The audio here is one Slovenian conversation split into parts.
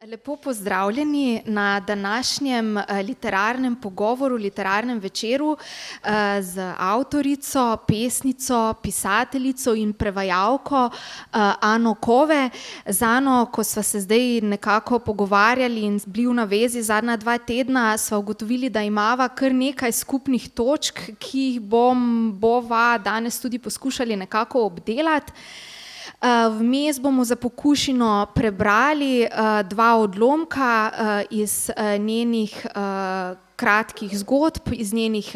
Lepo pozdravljeni na današnjem literarnem pogovoru, literarnem večeru z avtorico, pesnico, pisateljico in prevajalko Ano Kove. Z Ano, ko sva se zdaj nekako pogovarjali in bili v navezi zadnja 2 tedna, sva ugotovili, da imava kar nekaj skupnih točk, ki jih bova danes tudi poskušali nekako obdelati. Vmes bomo za pokušino prebrali 2 odlomka iz njenih kratkih zgodb, iz njenih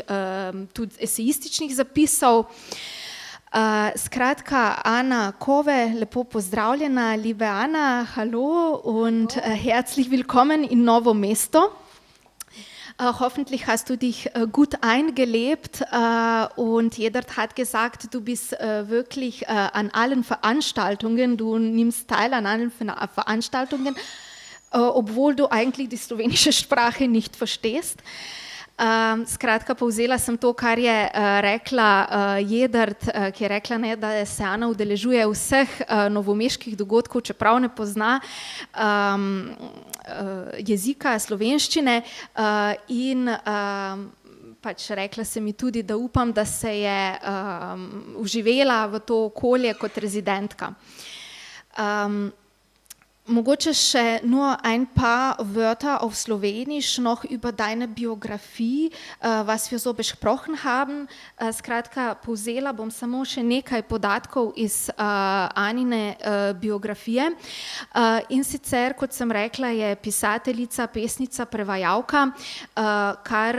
tudi esejističnih zapisov. Skratka, Ana Kove, lepo pozdravljena, liebe Ana, hallo und herzlich willkommen in Novo Mesto. Hoffentlich hast du dich gut eingelebt und jeder hat gesagt, du bist wirklich an allen Veranstaltungen, du nimmst teil an allen Veranstaltungen, obwohl du eigentlich die slowenische Sprache nicht verstehst. Skratka, povzela sem to, kar je rekla Jedrt, ki je rekla, ne, da se Ana udeležuje vseh novomeških dogodkov, čeprav ne pozna jezika slovenščine, in pač rekla se mi tudi, da upam, da se je vživela v to okolje kot rezidentka. Mogoče še nur ein paar Wörter auf Slowenisch noch über deine Biografie, was wir so besprochen haben. Skratka, povzela bom samo še nekaj podatkov iz Anine biografije. In sicer, kot sem rekla, je pisateljica, pesnica, prevajalka, kar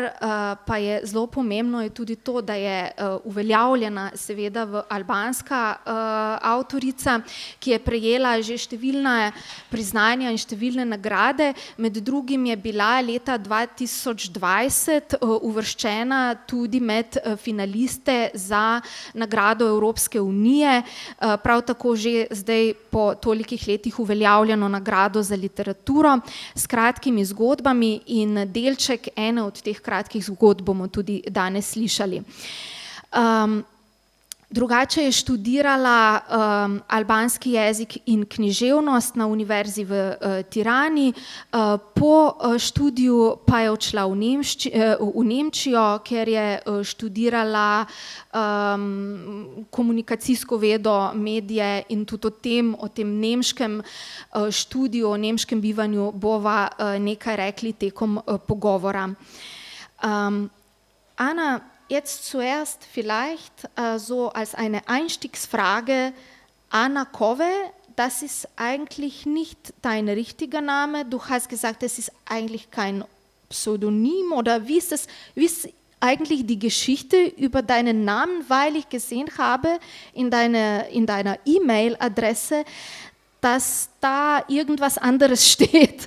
pa je zelo pomembno, je tudi to, da je uveljavljena seveda v albanska avtorica, ki je prejela že številne priznanja in številne nagrade. Med drugim je bila leta 2020 uvrščena tudi med finaliste za nagrado Evropske unije, prav tako že zdaj po tolikih letih uveljavljeno nagrado za literaturo s kratkimi zgodbami, in delček ene od teh kratkih zgodb bomo tudi danes slišali. Drugače je študirala albanski jezik in književnost na univerzi v Tirani, po študiju pa je odšla v Nemčijo, kjer je študirala komunikacijsko vedo, medije, in tudi o tem nemškem študiju, o nemškem bivanju bova nekaj rekli tekom pogovora. Ana, jetzt zuerst vielleicht so als eine Einstiegsfrage, Ana Kove, das ist eigentlich nicht dein richtiger Name. Du hast gesagt, es ist eigentlich kein Pseudonym, oder wie ist eigentlich die Geschichte über deinen Namen, weil ich gesehen habe in deiner E-Mail-Adresse, dass da irgendwas anderes steht.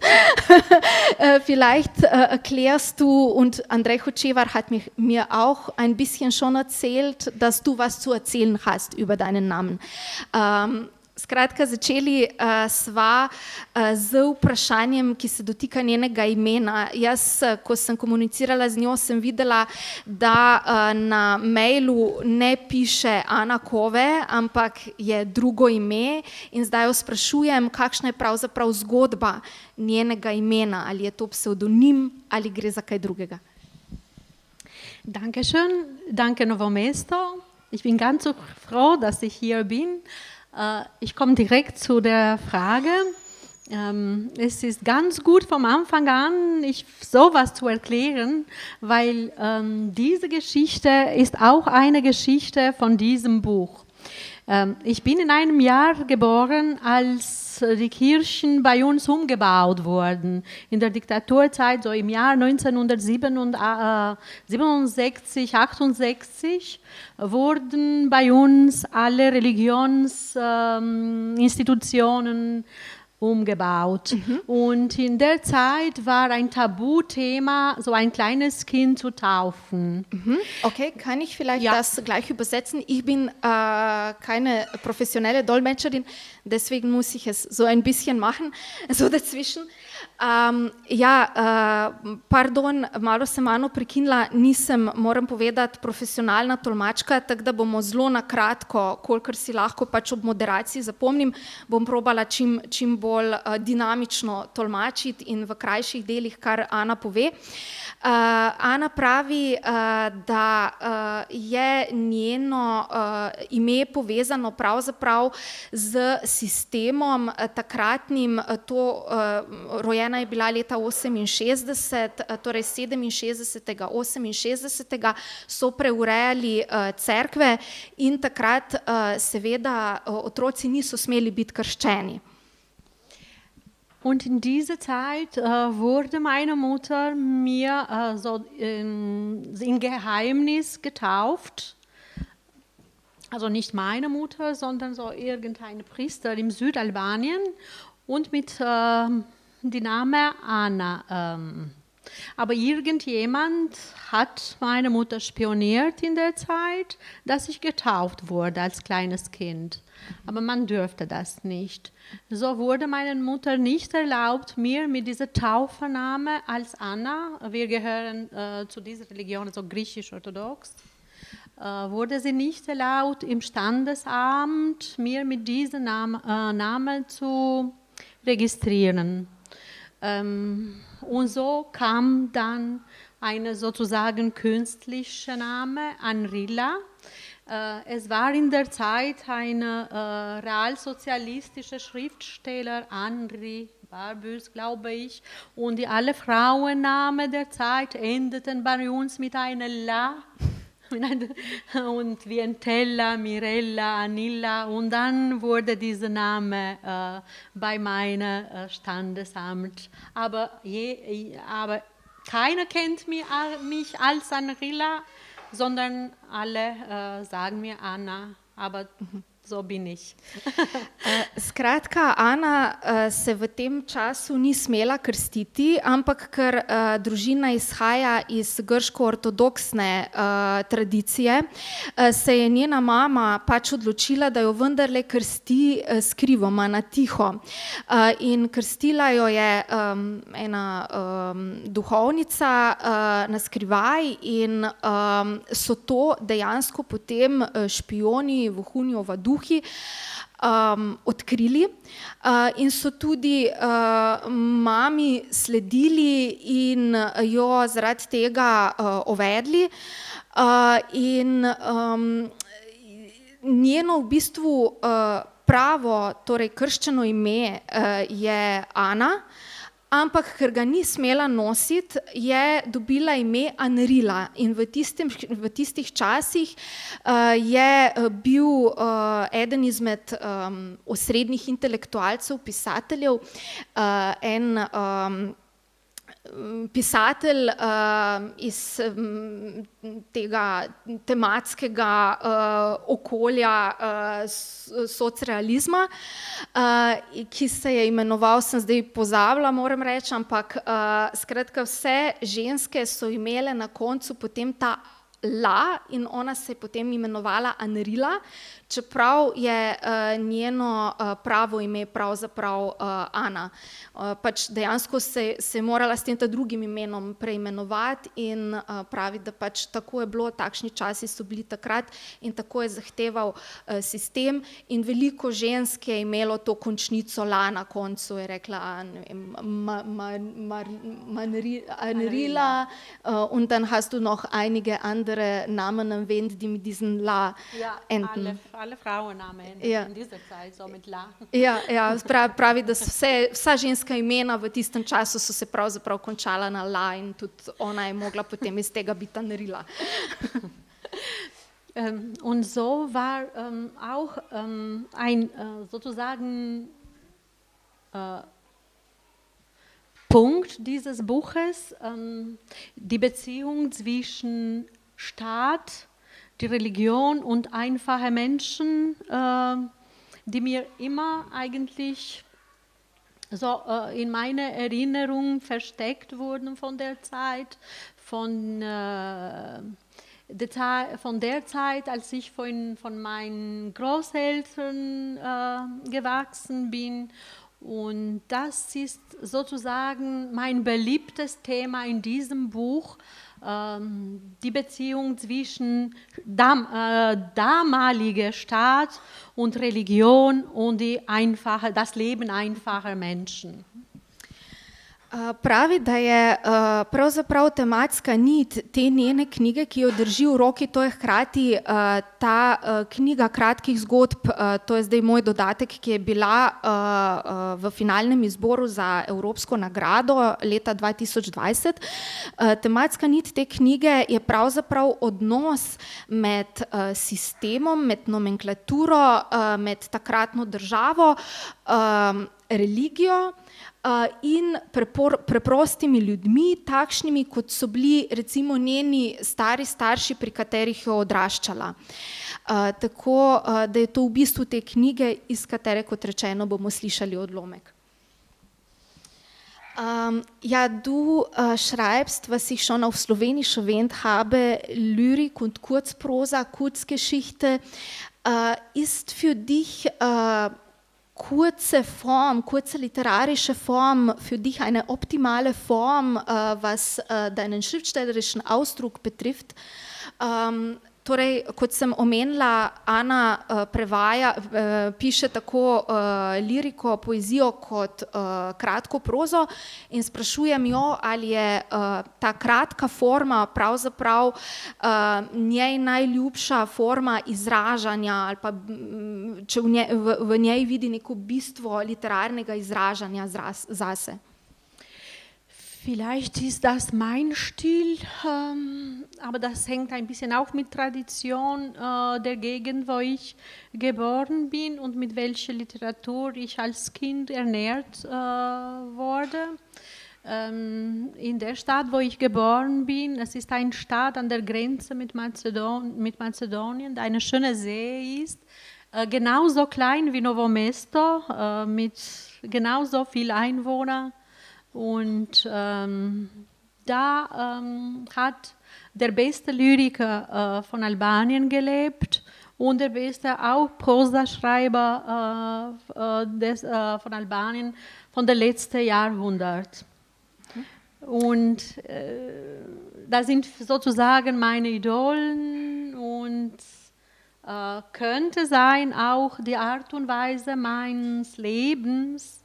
Vielleicht erklärst du, und Andrej Hočevar hat mir auch ein bisschen schon erzählt, dass du was zu erzählen hast über deinen Namen. Skratka, začeli sva z vprašanjem, ki se dotika njenega imena. Jaz, ko sem komunicirala z njo, sem videla, da na mailu ne piše Ana Kove, ampak je drugo ime, in zdaj jo sprašujem, kakšna je pravzaprav zgodba njenega imena, ali je to psevdonim ali gre za kaj drugega. Dankeschön, danke Novo Mesto. Ich bin ganz so froh, dass ich hier bin. Ich komme direkt zu der Frage. Es ist ganz gut vom Anfang an, sowas zu erklären, weil diese Geschichte ist auch eine Geschichte von diesem Buch. Ich bin in einem Jahr geboren, als die Kirchen bei uns umgebaut wurden. In der Diktaturzeit, so im Jahr 1967, 68, wurden bei uns alle Religionsinstitutionen umgebaut. Und in der Zeit war ein Tabuthema, so ein kleines Kind zu taufen. Okay, kann ich vielleicht das gleich übersetzen? Ich bin keine professionelle Dolmetscherin, deswegen muss ich es so ein bisschen machen, so dazwischen. Pardon, malo sem Ano prekinila, nisem, moram povedati, profesionalna tolmačka, tako da bomo zelo na kratko, kolikor si lahko pač ob moderaciji zapomnim, bom probala čim bolj bolj dinamično tolmačiti in v krajših delih, kar Ana pove. Ana pravi, da je njeno ime povezano pravzaprav z sistemom takratnim, rojena je bila leta 68, torej 67., 68. so preurejali cerkve in takrat seveda otroci niso smeli biti krščeni. Und in dieser Zeit wurde meine Mutter mir so in Geheimnis getauft. Also nicht meine Mutter, sondern so irgendein Priester im Südalbanien und mit dem Namen Anna. Aber irgendjemand hat meine Mutter spioniert in der Zeit, dass ich getauft wurde als kleines Kind. Aber man dürfte das nicht. So wurde meiner Mutter nicht erlaubt, mir mit dieser Taufername als Anna, wir gehören zu dieser Religion, also griechisch-orthodox, wurde sie nicht erlaubt, im Standesamt mir mit diesem Namen zu registrieren. Und so kam dann eine sozusagen künstliche Name, Anrila. Es war in der Zeit ein realsozialistischer Schriftsteller, Henri Barbusse, glaube ich, und alle Frauennamen der Zeit endeten bei uns mit einer La. Und wie Entella, Mirella, Anilla, und dann wurde dieser Name bei meinem Standesamt. Aber keiner kennt mich als Anrilla, sondern alle sagen mir Anna, aber so bin ich. Skratka, Ana se v tem času ni smela krstiti, ampak ker družina izhaja iz grško-ortodoksne tradicije, se je njena mama pač odločila, da jo vendarle krsti skrivoma, na tiho. In krstila jo je ena duhovnica na skrivaj in so to dejansko potem špijoni, vohunji, ovaduhi odkrili in so tudi mami sledili in jo zaradi tega uvedli. In njeno v bistvu pravo, torej krščeno ime je Ana, ampak ker ga ni smela nositi, je dobila ime Anrila. In v tistih časih je bil eden izmed osrednjih intelektualcev, pisateljev, en pisatelj iz tega tematskega okolja socrealizma, ki se je imenoval, sem zdaj pozabila, moram reči, ampak skratka vse ženske so imele na koncu potem ta La in ona se je potem imenovala Anrila, čeprav je njeno pravo ime pravzaprav Ana. Pač dejansko se je morala s tem drugim imenom preimenovati in pravi, da pač tako je bilo, takšni časi so bili takrat in tako je zahteval sistem in veliko žensk je imelo to končnico La na koncu, je rekla Anrila und dann hast du noch einige andere Namen erwähnt, die mit diesem La enden. Alle Frauennamen in dieser Zeit so mit La. Ja, pravi, da vsa ženska imena v tistem času so se pravzaprav končala na La in tudi ona je mogla potem iz tega biti Anrila. Und so war auch ein sozusagen Punkt dieses Buches, die Beziehung zwischen Staat, die Religion und einfache Menschen, die mir immer eigentlich so in meiner Erinnerung versteckt wurden von der Zeit, von der Zeit, als ich von meinen Großeltern gewachsen bin. Und das ist sozusagen mein beliebtes Thema in diesem Buch, die Beziehung zwischen damaliger Staat und Religion und das Leben einfacher Menschen. Pravi, da je pravzaprav tematska nit te njene knjige, ki jo drži v roki, to je hkrati ta knjiga kratkih zgodb, to je zdaj moj dodatek, ki je bila v finalnem izboru za Evropsko nagrado leta 2020. Tematska nit te knjige je pravzaprav odnos med sistemom, med nomenklaturo, med takratno državo, religijo, in preprostimi ljudmi, takšnimi, kot so bili recimo njeni stari starši, pri katerih jo odraščala. Tako da je to v bistvu te knjige, iz katere, kot rečeno, bomo slišali odlomek. Ja, du schreibst, was ich schon auf Slowenisch erwähnt habe, Lyrik und Kurzprosa, Kurzgeschichte, ist für dich kurze Form, kurze literarische Form für dich eine optimale Form, was deinen schriftstellerischen Ausdruck betrifft. Torej, kot sem omenila, Ana piše tako liriko, poezijo kot kratko prozo in sprašujem jo, ali je ta kratka forma pravzaprav njej najljubša forma izražanja ali pa če v njej vidi neko bistvo literarnega izražanja zase. Vielleicht ist das mein Stil, aber das hängt ein bisschen auch mit Tradition der Gegend, wo ich geboren bin und mit welcher Literatur ich als Kind ernährt wurde. In der Stadt, wo ich geboren bin, es ist eine Stadt an der Grenze mit Mazedonien, eine schöne See ist, genauso klein wie Novo Mesto, mit genauso viel Einwohnern. Und da hat der beste Lyriker von Albanien gelebt und der beste auch Prosaschreiber von Albanien von der letzten Jahrhundert. Und da sind sozusagen meine Idolen und könnte sein auch die Art und Weise meines Lebens.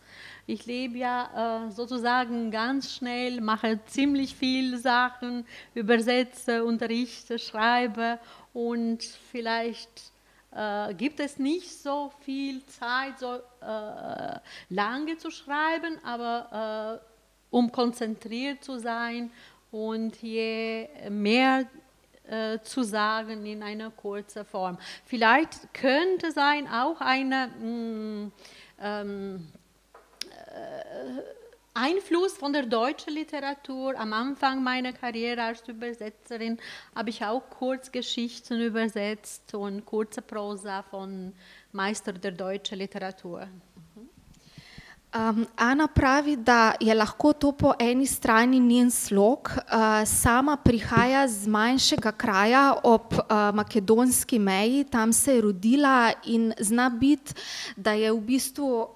Ich lebe ja sozusagen ganz schnell, mache ziemlich viele Sachen, übersetze, unterrichte, schreibe und vielleicht gibt es nicht so viel Zeit, so lange zu schreiben, aber um konzentriert zu sein und je mehr zu sagen in einer kurzen Form. Vielleicht könnte sein auch eine Einfluss von der deutschen Literatur. Am Anfang meiner Karriere als Übersetzerin habe ich auch Kurzgeschichten übersetzt und kurze Prosa von Meister der deutschen Literatur. Ana pravi, da je lahko to po eni strani njen slog, sama prihaja z manjšega kraja ob makedonski meji, tam se je rodila in zna biti, da je v bistvu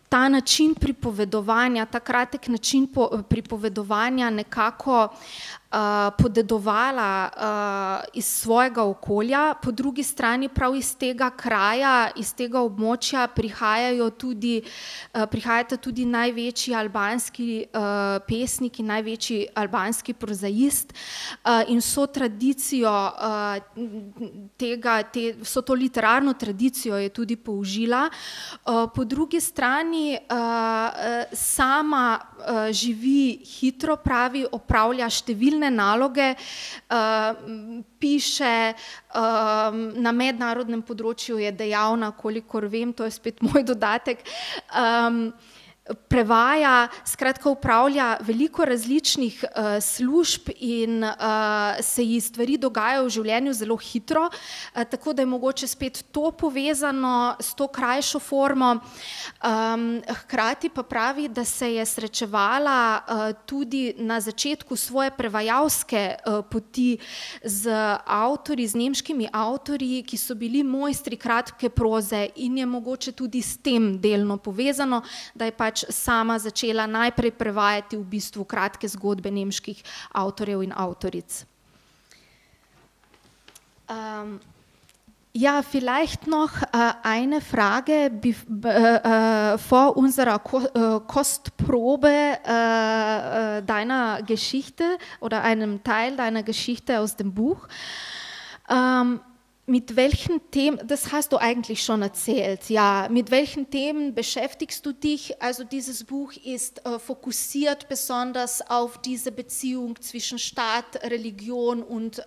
ta način pripovedovanja, ta kratek način pripovedovanja nekako podedovala iz svojega okolja, po drugi strani prav iz tega kraja, iz tega območja prihajata tudi največji albanski pesnik in največji albanski prozaist in vso tradicijo vso to literarno tradicijo je tudi použila. Po drugi strani sama živi hitro, pravi, opravlja številne naloge, piše, na mednarodnem področju je dejavna, kolikor vem, to je spet moj dodatek, prevaja, skratka upravlja veliko različnih služb in se ji stvari dogajajo v življenju zelo hitro, tako da je mogoče spet to povezano s to krajšo formo. Hkrati pa pravi, da se je srečevala tudi na začetku svoje prevajalske poti z avtorji, z nemškimi avtorji, ki so bili mojstri kratke proze in je mogoče tudi s tem delno povezano, da je pač pač sama začela najprej prevajati v bistvu kratke zgodbe nemških avtorjev in avtoric. Ja, vielleicht noch eine Frage vor unserer Kostprobe deiner Geschichte oder einem Teil deiner Geschichte aus dem Buch. Mit welchen Themen, das hast du eigentlich schon erzählt, ja, mit welchen Themen beschäftigst du dich? Also dieses Buch ist fokussiert besonders auf diese Beziehung zwischen Staat, Religion und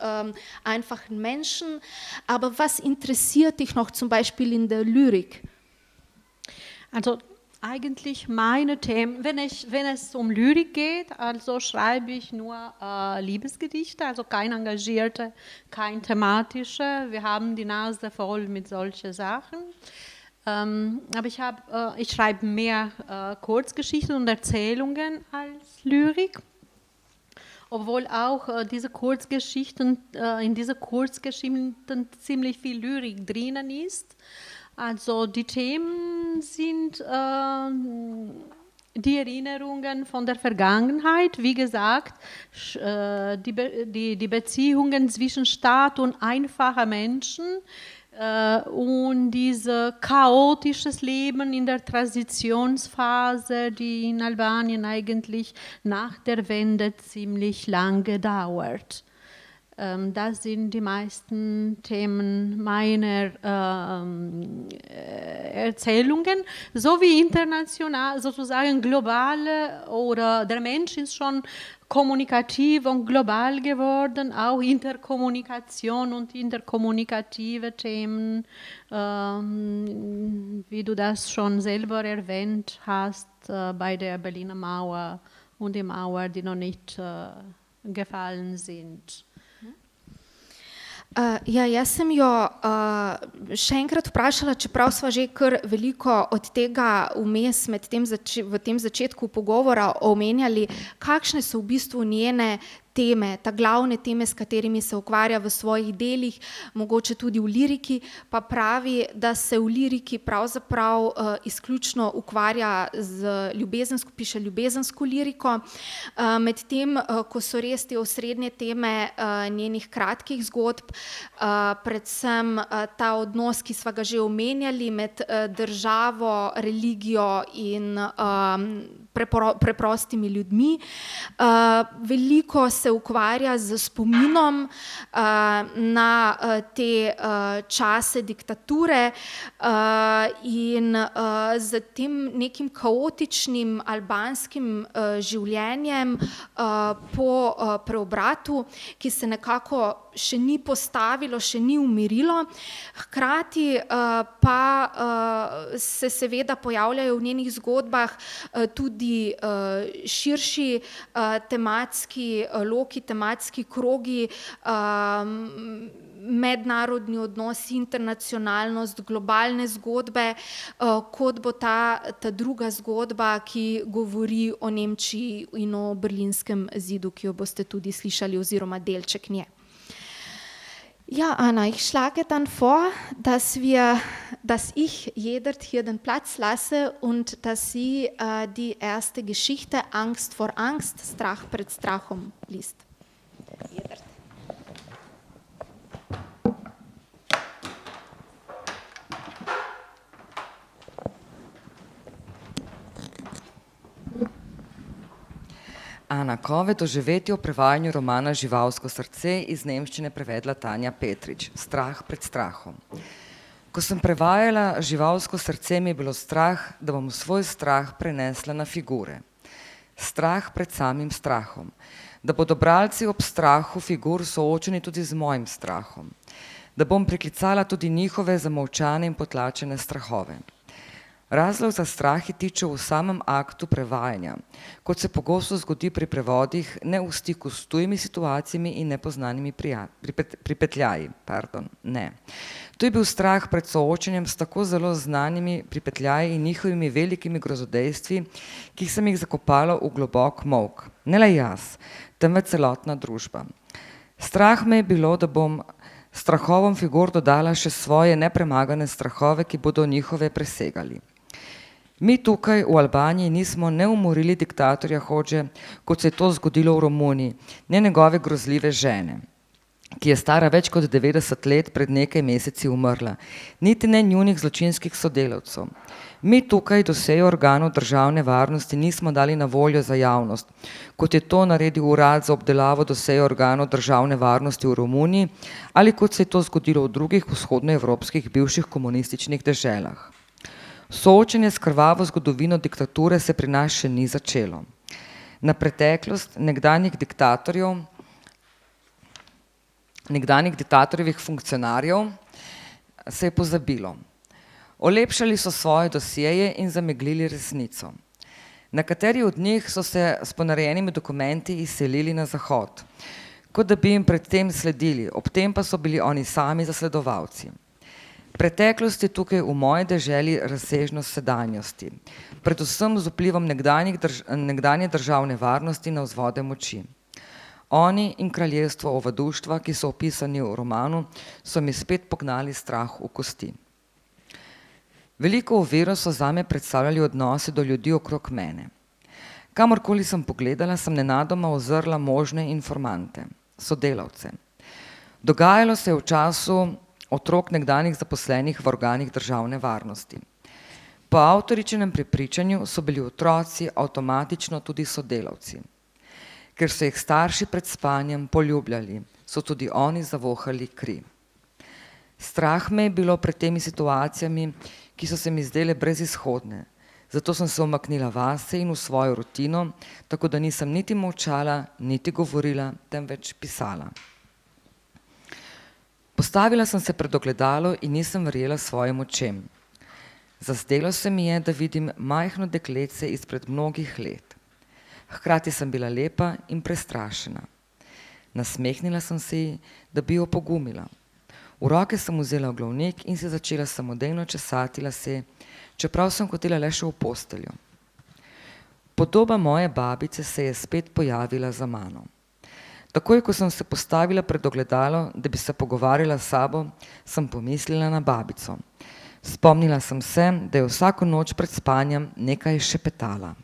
einfachen Menschen. Aber was interessiert dich noch zum Beispiel in der Lyrik? Also eigentlich meine Themen, wenn es um Lyrik geht, also schreibe ich nur Liebesgedichte, also kein engagierte, kein thematische. Wir haben die Nase voll mit solchen Sachen. Aber ich schreibe mehr Kurzgeschichten und Erzählungen als Lyrik. Obwohl auch in diese Kurzgeschichten ziemlich viel Lyrik drinnen ist. Also die Themen sind die Erinnerungen von der Vergangenheit, wie gesagt, die Beziehungen zwischen Staat und einfachen Menschen und dieses chaotisches Leben in der Transitionsphase, die in Albanien eigentlich nach der Wende ziemlich lange dauert. Das sind die meisten Themen meiner Erzählungen, so wie international, sozusagen globale, oder der Mensch ist schon kommunikativ und global geworden, auch Interkommunikation und interkommunikative Themen, wie du das schon selber erwähnt hast, bei der Berliner Mauer und die Mauer, die noch nicht gefallen sind. Ja, jaz sem jo še enkrat vprašala, čeprav sva že kar veliko od tega vmes v tem začetku pogovora omenjali, kakšne so v bistvu njene teme, ta glavne teme, s katerimi se ukvarja v svojih delih, mogoče tudi v liriki, pa pravi, da se v liriki pravzaprav izključno ukvarja piše ljubezensko liriko, medtem ko so res te osrednje teme njenih kratkih zgodb, predvsem ta odnos, ki sva ga že omenjali, med državo, religijo in preprostimi ljudmi. Veliko se ukvarja z spominom na te čase diktature in z tem nekim kaotičnim albanskim življenjem po preobratu, ki se nekako še ni postavilo, še ni umirilo. Hkrati pa se seveda pojavljajo v njenih zgodbah tudi širši tematski loki, tematski krogi, mednarodni odnosi, internacionalnost, globalne zgodbe, kot bo ta druga zgodba, ki govori o Nemčiji in o Berlinskem zidu, ki jo boste tudi slišali, oziroma delček nje. Ja, Anna, ich schlage dann vor, dass ich Jedert hier den Platz lasse und dass sie die erste Geschichte Angst vor Angst, Strach pred strahom liest. Jedert. Ana Kove, doživetje o prevajanju romana Živalsko srce iz nemščine prevedla Tanja Petrič. Strah pred strahom. Ko sem prevajala Živalsko srce, mi je bilo strah, da bom svoj strah prenesla na figure. Strah pred samim strahom. Da bodo bralci ob strahu figur soočeni tudi z mojim strahom. Da bom priklicala tudi njihove zamolčane in potlačene strahove. Razlog za strahi tiče v samem aktu prevajanja, kot se pogosto zgodi pri prevodih, ne v stiku s tujimi situacijami in nepoznanimi pripetljaji. Ne. To je bil strah pred soočenjem s tako zelo znanimi pripetljaji in njihovimi velikimi grozodejstvi, ki sem jih zakopala v globok molk. Ne le jaz, temveč celotna družba. Strah me je bilo, da bom strahovom figur dodala še svoje nepremagane strahove, ki bodo njihove presegali. Mi tukaj v Albaniji nismo ne umorili diktatorja Hodže, kot se je to zgodilo v Romuniji, ne njegove grozljive žene, ki je stara več kot 90 let pred nekaj meseci umrla, niti ne njunih zločinskih sodelavcev. Mi tukaj dosejo organov državne varnosti nismo dali na voljo za javnost, kot je to naredil urad za obdelavo dosejo organov državne varnosti v Romuniji ali kot se je to zgodilo v drugih vzhodnoevropskih bivših komunističnih deželah. Soočenje s krvavo zgodovino diktature se pri nas še ni začelo. Na preteklost nekdanjih diktatorjevih funkcionarjev se je pozabilo. Olepšali so svoje dosjeje in zameglili resnico. Nekateri od njih so se s ponarejenimi dokumenti izselili na zahod, kot da bi jim predtem sledili, ob tem pa so bili oni sami zasledovalci. Preteklost je tukaj v moji deželi razsežnost sedanjosti, predvsem z vplivom nekdanje državne varnosti na vzvode moči. Oni in kraljestvo ovaduštva, ki so opisani v romanu, so mi spet pognali strah v kosti. Veliko oviro so zame predstavljali odnose do ljudi okrog mene. Kamorkoli sem pogledala, sem nenadoma ozrla možne informante, sodelavce. Dogajalo se je v času otrok nekdanjih zaposlenih v organih državne varnosti. Po avtoričinem prepričanju so bili otroci avtomatično tudi sodelavci. Ker so jih starši pred spanjem poljubljali, so tudi oni zavohali kri. Strah me je bilo pred temi situacijami, ki so se mi zdele brezizhodne, zato sem se umaknila vase in v svojo rutino, tako da nisem niti molčala, niti govorila, temveč pisala. Postavila sem se pred ogledalo in nisem verjela svojim očem. Zazdelo se mi je, da vidim majhno dekletce izpred mnogih let. Hkrati sem bila lepa in prestrašena. Nasmehnila sem se ji, da bi jo opogumila. V roke sem vzela oglavnik in se začela samodejno česati lase, čeprav sem hotela le še v posteljo. Podoba moje babice se je spet pojavila za mano. Takoj, ko sem se postavila pred ogledalo, da bi se pogovarjala s sabo, sem pomislila na babico. Spomnila sem se, da je vsako noč pred spanjem nekaj šepetala.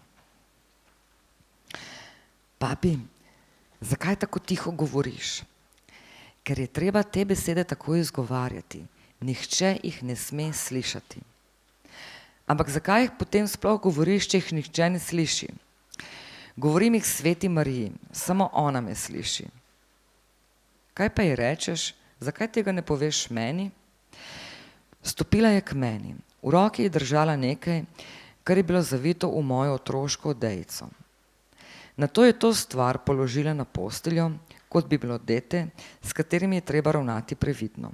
Babi, zakaj tako tiho govoriš? Ker je treba te besede tako izgovarjati. Nihče jih ne sme slišati. Ampak zakaj jih potem sploh govoriš, če jih nihče ne sliši? Govorim jih Sveti Mariji, samo ona me sliši. Kaj pa ji rečeš, zakaj tega ne poveš meni? Stopila je k meni. V roki je držala nekaj, kar je bilo zavito v mojo otroško odejico. Nato je to stvar položila na posteljo, kot bi bilo dete, s katerim je treba ravnati previdno.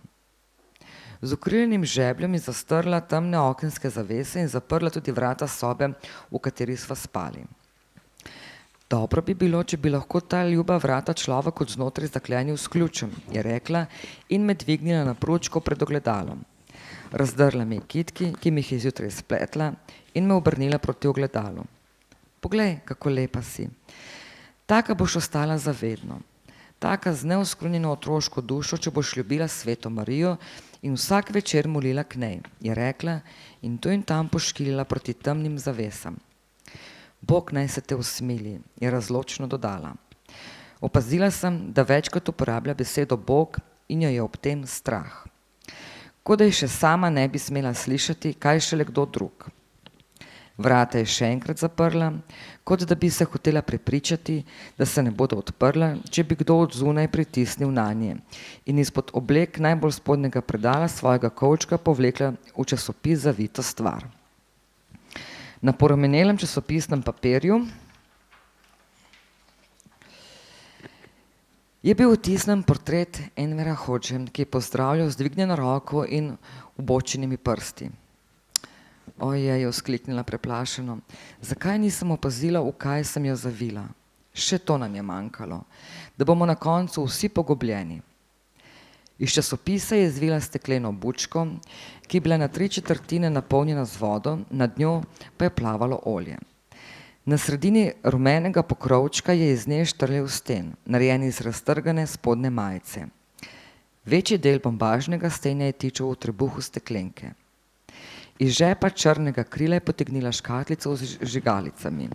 Z ukrivljenim žebljem je zastrla temne okenske zavese in zaprla tudi vrata sobe, v kateri sva spali. Dobro bi bilo, če bi lahko ta ljuba vrata človek od znotraj zaklenil s ključem, je rekla in me dvignila na pručko pred ogledalom. Razdrla mi kitki, ki mi jih je zjutraj spletla, in me obrnila proti ogledalu. Poglej, kako lepa si. Taka boš ostala zavedno. Taka z neoskrunjeno otroško dušo, če boš ljubila Sveto Marijo in vsak večer molila k njej, je rekla in tu in tam poškilila proti temnim zavesam. Bog naj se te usmili, je razločno dodala. Opazila sem, da večkrat uporablja besedo Bog in jo je ob tem strah. Kot da je še sama ne bi smela slišati, kaj šele kdo drug. Vrata je še enkrat zaprla, kot da bi se hotela prepričati, da se ne bodo odprla, če bi kdo od zunaj pritisnil nanje, in izpod oblek najbolj spodnjega predala svojega kovčka povlekla v časopis zavito stvar. Na porumenelem časopisnem papirju je bil vtisnen portret Envera Hodže, ki je pozdravljal z dvignjeno roko in ubočenimi prsti. Ojej, je vzkliknila preplašeno. Zakaj nisem opazila, v kaj sem jo zavila? Še to nam je manjkalo, da bomo na koncu vsi pogubljeni. Iz časopisa je zvila stekleno bučko, ki je bila na 3/4 napolnjena z vodo, nad njo pa je plavalo olje. Na sredini rumenega pokrovčka je iz nje štrlel sten, narejen iz raztrgane spodnje majice. Večji del bombažnega stenja je tičal v trebuhu steklenke. Iz žepa črnega krila je potegnila škatlico z žigalicami.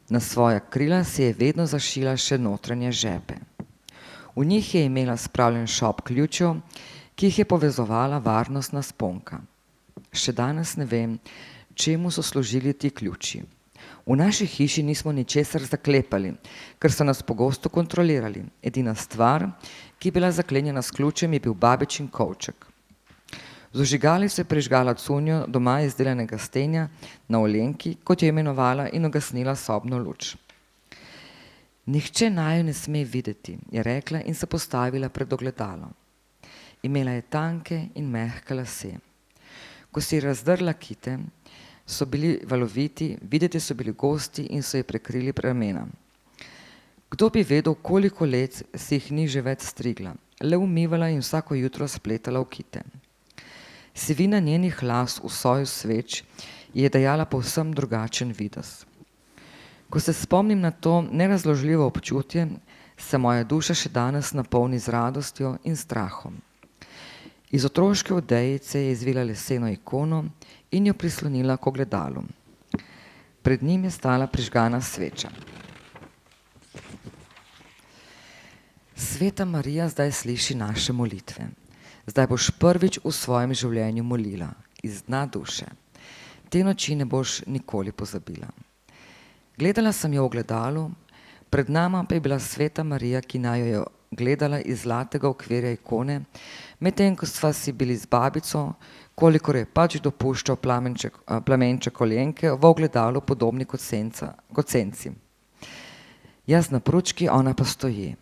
Na svoja krila si je vedno zašila še notranje žepe. V njih je imela spravljen šop ključev, ki jih je povezovala varnostna sponka. Še danes ne vem, čemu so služili ti ključi. V naši hiši nismo ničesar zaklepali, ker so nas pogosto kontrolirali. Edina stvar, ki je bila zaklenjena s ključem, je bil babičin kovček. Z vžigalico je prižgala cunjo doma izdelanega stenja na olenki, kot je imenovala, in ugasnila sobno luč. Nihče naju ne sme videti, je rekla in se postavila pred ogledalo. Imela je tanke in mehke lase. Ko si razdrla kite, so bili valoviti, videti so bili gosti in so ji prekrili ramena. Kdo bi vedel, koliko let si jih ni že več strigla, le umivala in vsako jutro spletala v kite. Sivina njenih las v soju sveč je dajala povsem drugačen videz. Ko se spomnim na to nerazložljivo občutje, se moja duša še danes napolni z radostjo in strahom. Iz otroške odejice je izvila leseno ikono in jo prislonila k ogledalu. Pred njim je stala prižgana sveča. Sveta Marija zdaj sliši naše molitve. Zdaj boš prvič v svojem življenju molila, iz dna duše. Te noči ne boš nikoli pozabila. Gledala sem jo v ogledalu, pred nama pa je bila Sveta Marija, ki naj jo je gledala iz zlatega okvirja ikone, medtem ko sva si bili z babico, kolikor je pač dopuščal plamenček olenke, v ogledalu podobni kot senci. Jaz na pručki, ona pa stoji.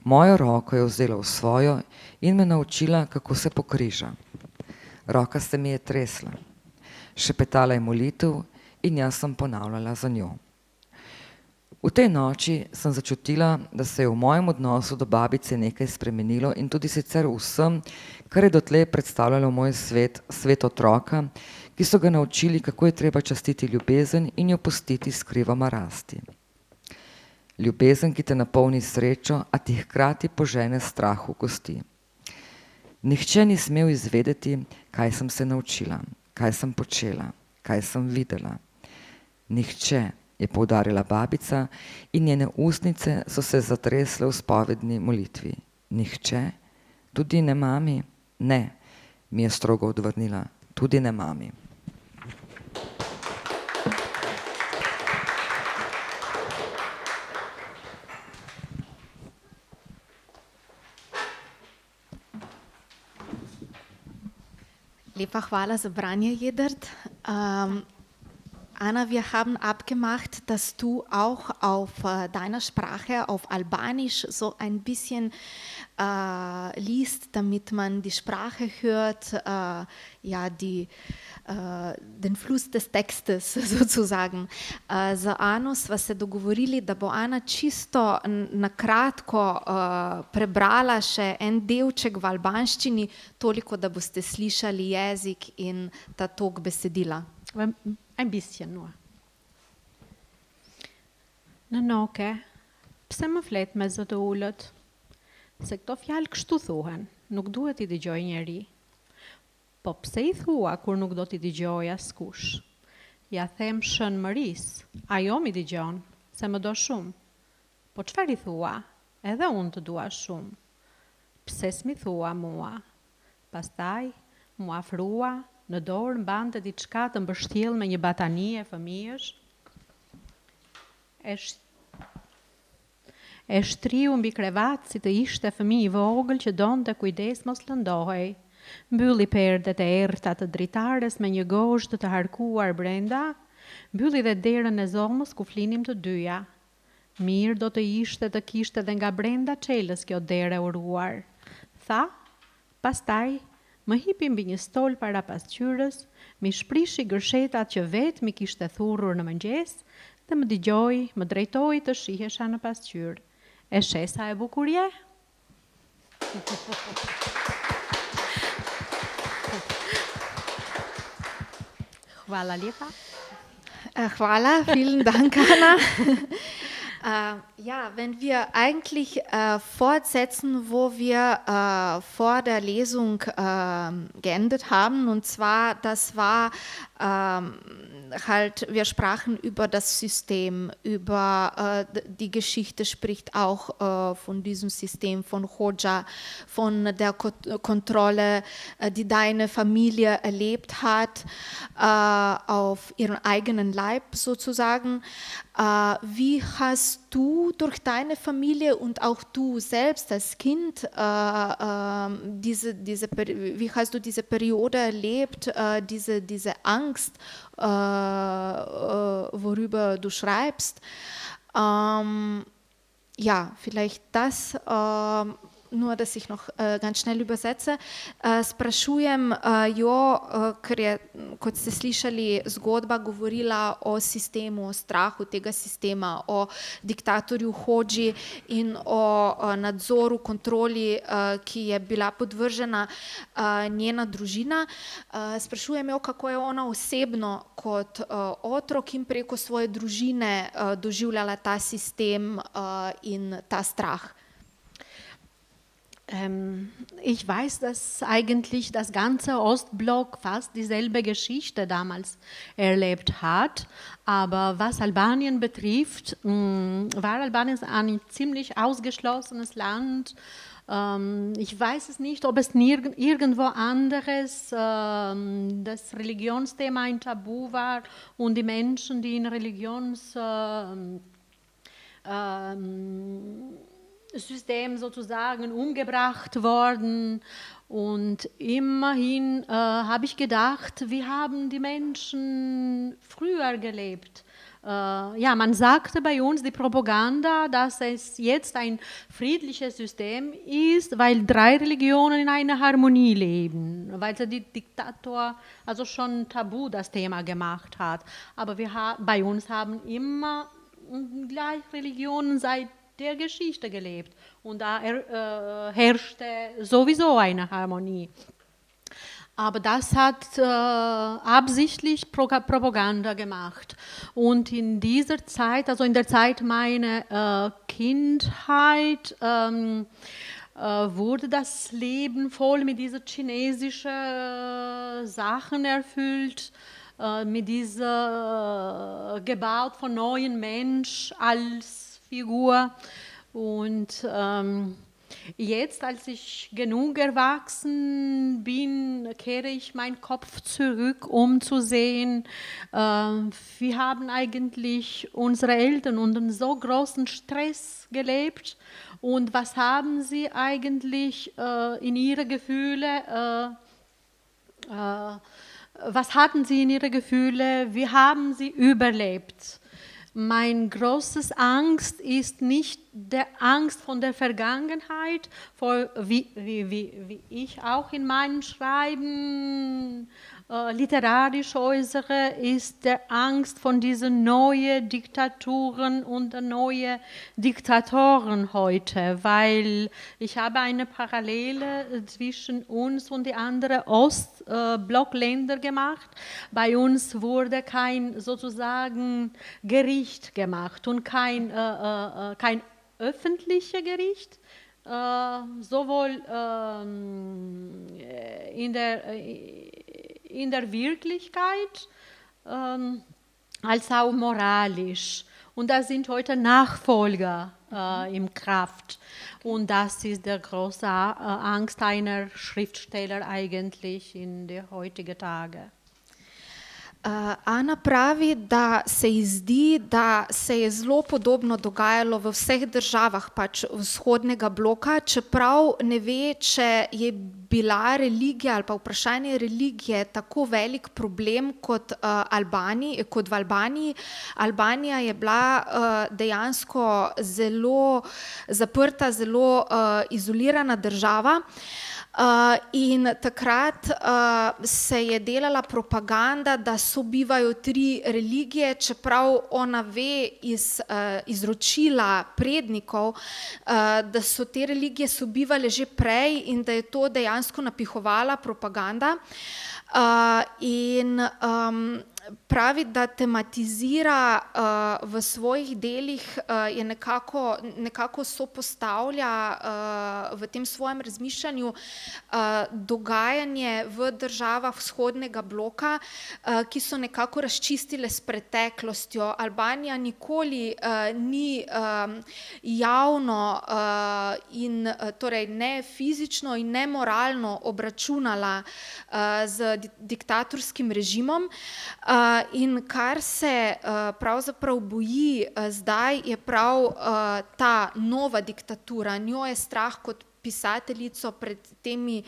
Mojo roko je vzela v svojo in me naučila, kako se pokriža. Roka se mi je tresla. Šepetala je molitev in jaz sem ponavljala za njo. V tej noči sem začutila, da se je v mojem odnosu do babice nekaj spremenilo in tudi sicer vsem, kar je dotlej predstavljalo moj svet, svet otroka, ki so ga naučili, kako je treba častiti ljubezen in jo pustiti skrivoma rasti. Ljubezen, ki te napolni srečo, a ti hkrati požene strah v kosti. Nihče ni smel izvedeti, kaj sem se naučila, kaj sem počela, kaj sem videla. Nihče, je poudarila babica in njene ustnice so se zatresle v spovedni molitvi. Nihče, tudi ne mami? Ne, mi je strogo odvrnila, tudi ne mami. Lepa hvala za branje, Jedert. Anna, wir haben abgemacht, dass du auch auf deiner Sprache, auf Albanisch, so ein bisschen liest, damit man die Sprache hört, ja, den Fluss des Textes sozusagen. Za Anu sva se dogovorili, da bo Ana čisto na kratko prebrala še en delček v albanščini, toliko, da boste slišali jezik in ta tok besedila. Ein bisschen nur. Në noke, pse më flet me zë të ullët? Se këto fjalë kështu thuhen, nuk duhet i dëgjoj njeri. Po pse i thua kur nuk do t'i dëgjoj askush? Ja them shën mëris, ajo mi dëgjon, se më do shumë. Po çfarë i thua? Edhe unë të dua shumë. Pse s'mi thua mua? Pastaj, mua afrua, në dorë mbante diçka të mbështjellë me një batani e fëmijësh. E shtriu mbi krevat si të ishte fëmijë i vogël që donte kujdes mos lëndohej. Mbylli perdet e errta të dritares me një gozhë të harkuar brenda, mbylli dhe derën e zomës ku flinim të dyja. Mirë do të ishte të kishte dhe nga brenda çelës kjo derë e uruar. Tha, pastaj më hipi mbi një stol para pasqyrës, mi shprishi gërshetat që vetë mi kishte thurrur në mëngjes dhe më dëgjoi, më drejtoi të shihesha në pasqyrë. E shesa e bukurje? Hvala lijepa. Hvala, vielen Dank, Anna. Ja, wenn wir eigentlich fortsetzen, wo wir vor der Lesung geendet haben, und zwar, das war halt, wir sprachen über das System, über die Geschichte spricht auch von diesem System, von Hoxha, von der Kontrolle, die deine Familie erlebt hat, auf ihren eigenen Leib sozusagen. Wie hast du durch deine Familie und auch du selbst als Kind, wie hast du diese Periode erlebt, diese Angst, worüber du schreibst? Ja, vielleicht das, nur dass ich noch ganz schnell übersetze. Sprašujem jo, ker je, kot ste slišali, zgodba govorila o sistemu, o strahu tega sistema, o diktatorju Hodži in o nadzoru, kontroli, ki je bila podvržena njena družina. Sprašujem jo, kako je ona osebno kot otrok in preko svoje družine doživljala ta sistem in ta strah. Ich weiß, dass eigentlich das ganze Ostblock fast dieselbe Geschichte damals erlebt hat, aber was Albanien betrifft, war Albanien ein ziemlich ausgeschlossenes Land. Ich weiß es nicht, ob es irgendwo anderes das Religionsthema ein Tabu war und die Menschen, die in System sozusagen umgebracht worden, und immerhin habe ich gedacht, wie haben die Menschen früher gelebt? Ja, man sagte bei uns die Propaganda, dass es jetzt ein friedliches System ist, weil 3 Religionen in einer Harmonie leben, weil der Diktator also schon tabu das Thema gemacht hat. Aber bei uns haben immer gleich Religionen seit der Geschichte gelebt und da herrschte sowieso eine Harmonie. Aber das hat absichtlich Propaganda gemacht. Und in dieser Zeit, also in der Zeit meiner Kindheit, wurde das Leben voll mit diesen chinesischen Sachen erfüllt, mit dieser gebaut von neuen Mensch als Figur. Und jetzt, als ich genug erwachsen bin, kehre ich meinen Kopf zurück, um zu sehen, wie haben eigentlich unsere Eltern unter so großen Stress gelebt und was haben sie eigentlich in ihre Gefühle, was hatten sie in ihre Gefühle, wie haben sie überlebt. Mein großes Angst ist nicht der Angst von der Vergangenheit, wie ich auch in meinem Schreiben literarisch äußere, ist der Angst von diesen neuen Diktaturen und neuen Diktatoren heute, weil ich habe eine Parallele zwischen uns und die anderen Ostblockländer gemacht. Bei uns wurde kein sozusagen Gericht gemacht und kein öffentliches Gericht, sowohl in der Wirklichkeit als auch moralisch. Und da sind heute Nachfolger in Kraft. Und das ist der große Angst einer Schriftsteller eigentlich in den heutigen Tagen. Ana pravi, da se ji zdi, da se je zelo podobno dogajalo v vseh državah pač vzhodnega bloka, čeprav ne ve, če je bila religija ali pa vprašanje religije tako velik problem kot v Albaniji. Albanija je bila dejansko zelo zaprta, zelo izolirana država. In takrat se je delala propaganda, da sobivajo 3 religije, čeprav ona ve iz izročila prednikov, da so te religije sobivale že prej in da je to dejansko napihovala propaganda. In pravi, da tematizira v svojih delih, je nekako sopostavlja v tem svojem razmišljanju dogajanje v državah vzhodnega bloka, ki so nekako razčistile s preteklostjo. Albanija nikoli ni javno in torej ne fizično in ne moralno obračunala z diktatorskim režimom. In kar se pravzaprav boji zdaj, je prav ta nova diktatura. Njo je strah kot pisateljico pred temi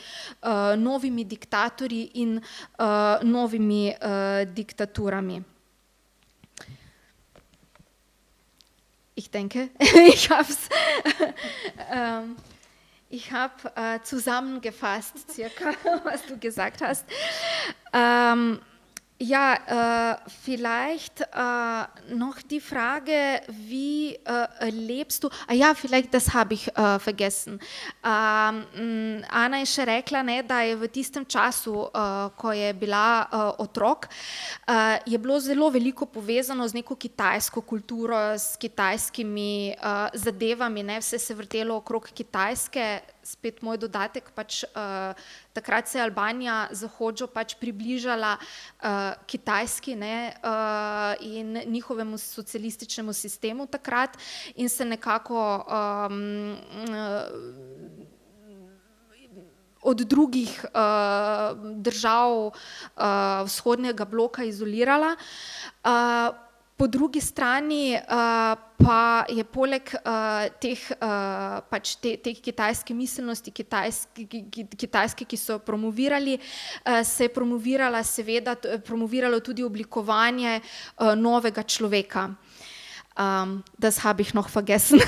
novimi diktatorji in novimi diktaturami. Ich denke, ich habe zusammengefasst, circa, was du gesagt hast. Ja, vielleicht noch die Frage, wie lebst du? Ja, vielleicht das habe ich vergessen. Ana je še rekla, ne, da je v tistem času, ko je bila otrok, je bilo zelo veliko povezano z neko kitajsko kulturo, s kitajskimi zadevami, ne, vse se vrtelo okrog Kitajske. Spet moj dodatek, pač takrat se je Albanija z Hodžo pač približala Kitajski, ne, in njihovemu socialističnemu sistemu takrat in se nekako od drugih držav vzhodnega bloka izolirala. Po drugi strani pa je poleg te kitajske miselnosti, kitajske, ki so promovirali, se je promoviralo tudi oblikovanje novega človeka. Das habe ich noch vergessen.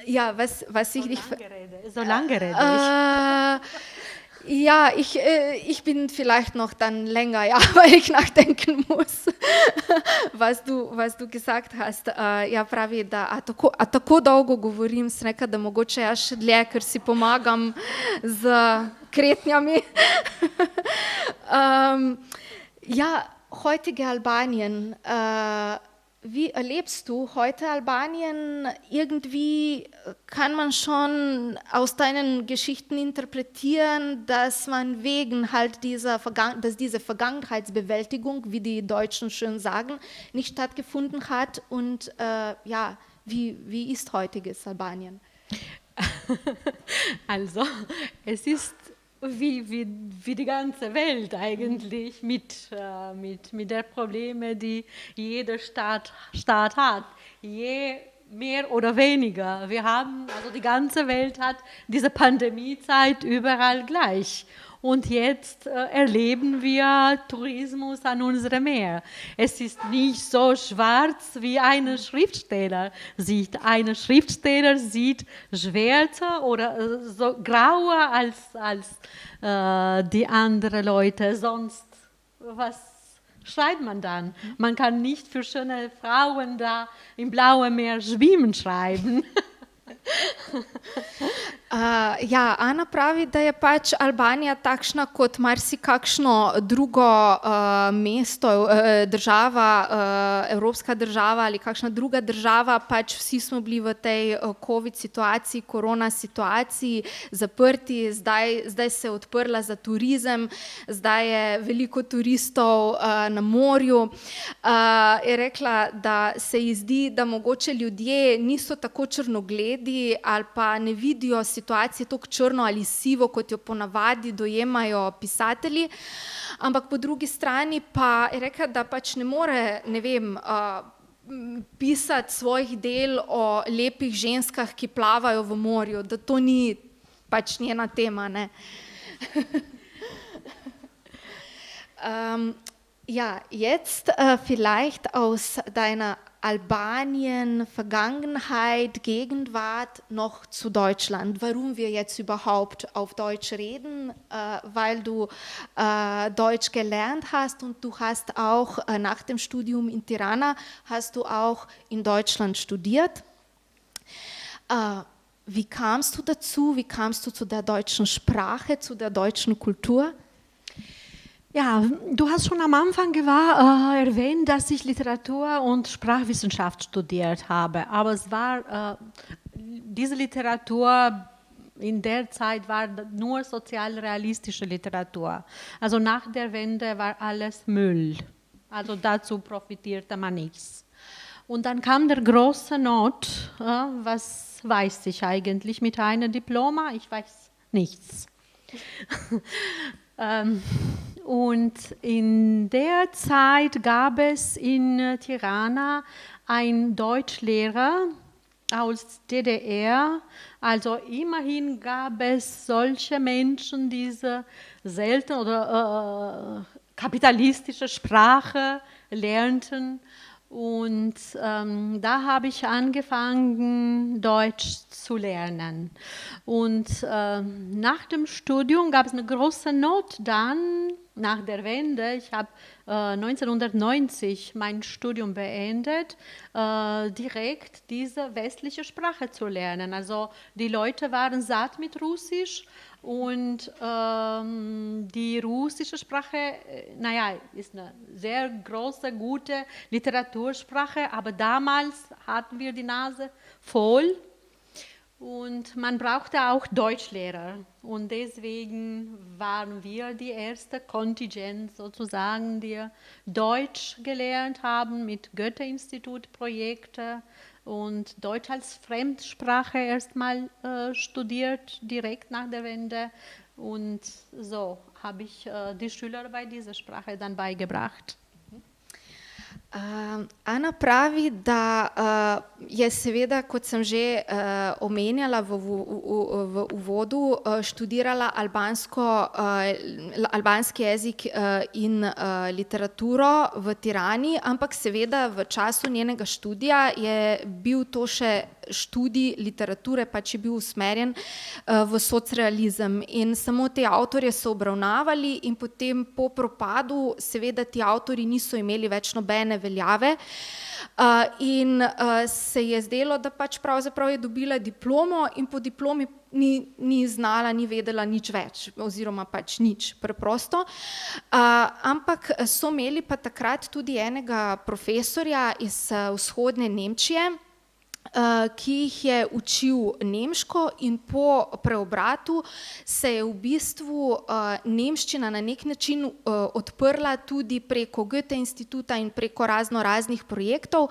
Ja, was ich nicht... So lange rede ich. Ja, ich bin vielleicht noch dann länger, ja, weil ich nachdenken muss, was du gesagt hast. Ja, pravi, da tako dolgo govorim, sem rekla, da mogoče jaz še dlje, ker si pomagam z kretnjami. Ja, heutige Albanien, wie erlebst du heute Albanien? Irgendwie kann man schon aus deinen Geschichten interpretieren, dass man wegen halt dass diese Vergangenheitsbewältigung, wie die Deutschen schön sagen, nicht stattgefunden hat. Und ja, wie ist heutiges Albanien? Also, es ist wie die ganze Welt eigentlich mit der Probleme, die jeder Staat hat. Je mehr oder weniger. Also die ganze Welt hat diese Pandemiezeit überall gleich. Und jetzt erleben wir Tourismus an unserem Meer. Es ist nicht so schwarz, wie ein Schriftsteller sieht. Ein Schriftsteller sieht schwärzer oder so grauer als die anderen Leute. Sonst, was schreibt man dann? Man kann nicht für schöne Frauen da im blauen Meer schwimmen schreiben. Ja, Ana pravi, da je pač Albanija takšna kot marsikakšno drugo mesto, država, evropska država ali kakšna druga država, pač vsi smo bili v tej COVID situaciji, korona situaciji, zaprti, zdaj se je odprla za turizem, zdaj je veliko turistov na morju. Je rekla, da se ji zdi, da mogoče ljudje niso tako črnogledi ali pa ne vidijo situacije tako črno ali sivo, kot jo ponavadi dojemajo pisatelji, ampak po drugi strani pa je rekla, da pač ne more, ne vem, pisati svojih del o lepih ženskah, ki plavajo v morju, da to ni pač njena tema, ne. Ja, jetzt vielleicht aus deiner Albanien, Vergangenheit, Gegenwart noch zu Deutschland. Warum wir jetzt überhaupt auf Deutsch reden? Weil du Deutsch gelernt hast und du hast auch nach dem Studium in Tirana, hast du auch in Deutschland studiert. Wie kamst du dazu? Wie kamst du zu der deutschen Sprache, zu der deutschen Kultur? Ja, du hast schon am Anfang erwähnt, dass ich Literatur- und Sprachwissenschaft studiert habe, aber es war diese Literatur in der Zeit war nur sozialrealistische Literatur. Also nach der Wende war alles Müll. Also dazu profitierte man nichts. Und dann kam der große Not. Was weiß ich eigentlich mit einem Diploma? Ich weiß nichts. Und in der Zeit gab es in Tirana einen Deutschlehrer aus DDR. Also immerhin gab es solche Menschen, die diese seltene oder kapitalistische Sprache lernten. Und da habe ich angefangen, Deutsch zu lernen. Und nach dem Studium gab es eine große Not dann, nach der Wende. Ich habe 1990 mein Studium beendet, direkt diese westliche Sprache zu lernen. Also die Leute waren satt mit Russisch. Und die russische Sprache, ist eine sehr große, gute Literatursprache, aber damals hatten wir die Nase voll und man brauchte auch Deutschlehrer. Und deswegen waren wir die erste Kontingent sozusagen, die Deutsch gelernt haben mit Goethe-Institut-Projekten. Und Deutsch als Fremdsprache erstmal studiert, direkt nach der Wende. Und so habe ich die Schüler bei dieser Sprache dann beigebracht. Ana pravi, da je seveda, kot sem že omenjala v uvodu, študirala albanski jezik in literaturo v Tirani, ampak seveda v času njenega študija je bil to še študij literature, pač je bil usmerjen v socrealizem in samo te avtorje so obravnavali in potem po propadu seveda ti avtorji niso imeli več nobene veljave in se je zdelo, da pač pravzaprav je dobila diplomo in po diplomi ni znala, ni vedela nič več oziroma pač nič preprosto, ampak so imeli pa takrat tudi enega profesorja iz vzhodne Nemčije, ki jih je učil nemško in po preobratu se je v bistvu nemščina na nek način odprla tudi preko Goethe-instituta in preko raznih projektov,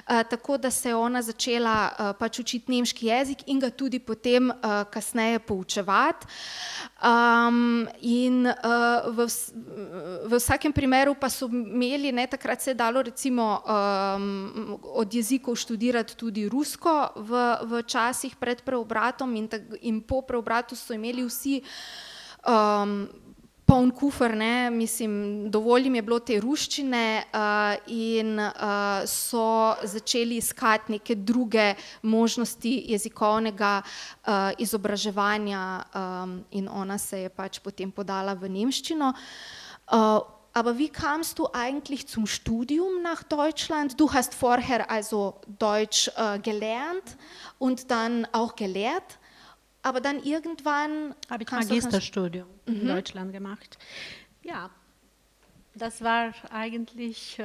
tako da se je ona začela pač učiti nemški jezik in ga tudi potem kasneje poučevati. In v vsakem primeru pa so imeli, takrat se je dalo recimo od jezikov študirati tudi rusko v časih pred preobratom in po preobratu so imeli vsi poln kufer, mislim, dovolj jim je bilo te ruščine in so začeli iskati neke druge možnosti jezikovnega izobraževanja in ona se je pač potem podala v nemščino. Aber wie kamst du eigentlich zum Studium nach Deutschland? Du hast vorher also Deutsch gelernt und dann auch gelehrt, aber dann irgendwann... Habe ich Magisterstudium in Deutschland gemacht. Ja, das war eigentlich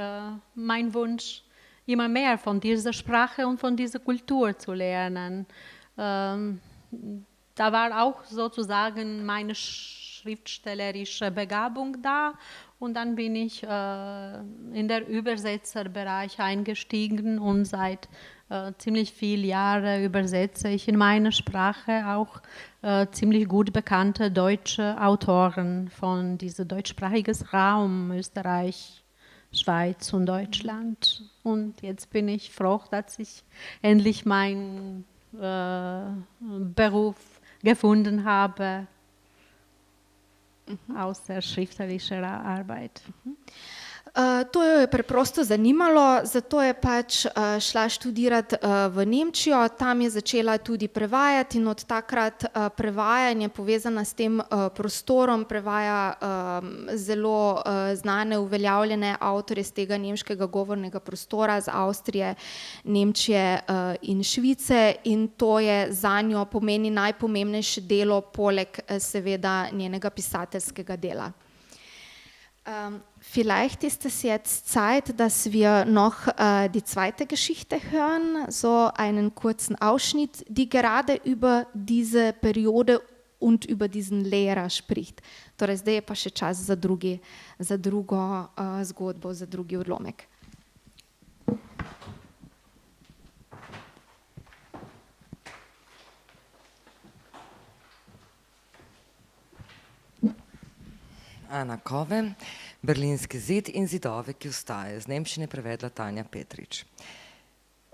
mein Wunsch, immer mehr von dieser Sprache und von dieser Kultur zu lernen. Da war auch sozusagen meine schriftstellerische Begabung da. Und dann bin ich in der Übersetzerbereich eingestiegen und seit ziemlich vielen Jahren übersetze ich in meiner Sprache auch ziemlich gut bekannte deutsche Autoren von diesem deutschsprachigen Raum, Österreich, Schweiz und Deutschland. Und jetzt bin ich froh, dass ich endlich meinen Beruf gefunden habe. Aus der schriftstellerischen Arbeit. To jo je preprosto zanimalo, zato je pač šla študirati v Nemčijo, tam je začela tudi prevajati in od takrat prevajanje povezana s tem prostorom, prevaja zelo znane uveljavljene avtorje z tega nemškega govornega prostora, z Avstrije, Nemčije in Švice in to je zanjo pomeni najpomembnejše delo poleg seveda njenega pisateljskega dela. Vielleicht ist es jetzt Zeit, dass wir noch die zweite Geschichte hören, so einen kurzen Ausschnitt, die gerade über diese periode und über diesen Lehrer spricht. Torej, zdaj je pa še čas za drugo zgodbo, za drugi odlomek. Ana Kove, Berlinski zid in zidove, ki vstaje. Z nemščine prevedla Tanja Petrič.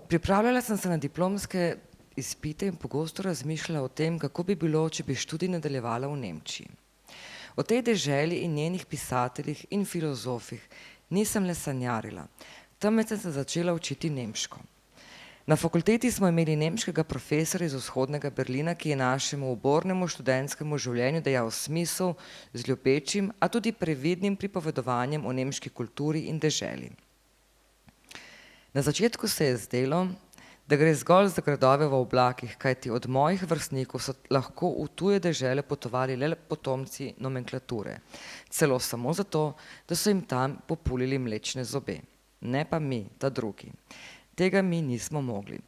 Pripravljala sem se na diplomske izpite in pogosto razmišljala o tem, kako bi bilo, če bi študij nadaljevala v Nemčiji. O tej deželi in njenih pisateljih in filozofih nisem le sanjarila, temveč sem se začela učiti nemško. Na fakulteti smo imeli nemškega profesorja iz vzhodnega Berlina, ki je našemu ubornemu študentskemu življenju dajal smisel z ljubečim, a tudi previdnim pripovedovanjem o nemški kulturi in deželi. Na začetku se je zdelo, da gre zgolj za gradove v oblakih, kajti od mojih vrstnikov so lahko v tuje dežele potovali le potomci nomenklature, celo samo zato, da so jim tam populili mlečne zobe. Ne pa mi, ta drugi. Tega mi nismo mogli.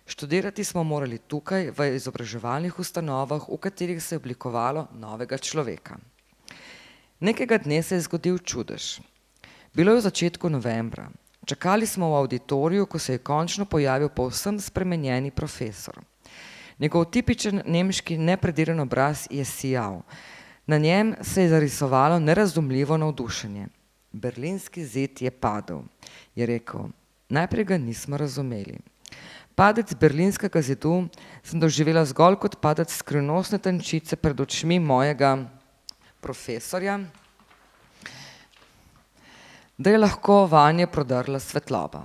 Študirati smo morali tukaj v izobraževalnih ustanovah, v katerih se je oblikovalo novega človeka. Nekega dne se je zgodil čudež. Bilo je v začetku novembra. Čakali smo v auditoriju, ko se je končno pojavil povsem spremenjeni profesor. Njegov tipičen nemški neprediran obraz je sijal. Na njem se je zarisovalo nerazumljivo navdušenje. Berlinski zid je padel, je rekel. Najprej ga nismo razumeli. Padec berlinskega zidu sem doživela zgolj kot padec skrivnostne tančice pred očmi mojega profesorja, da je lahko vanje prodrla svetloba.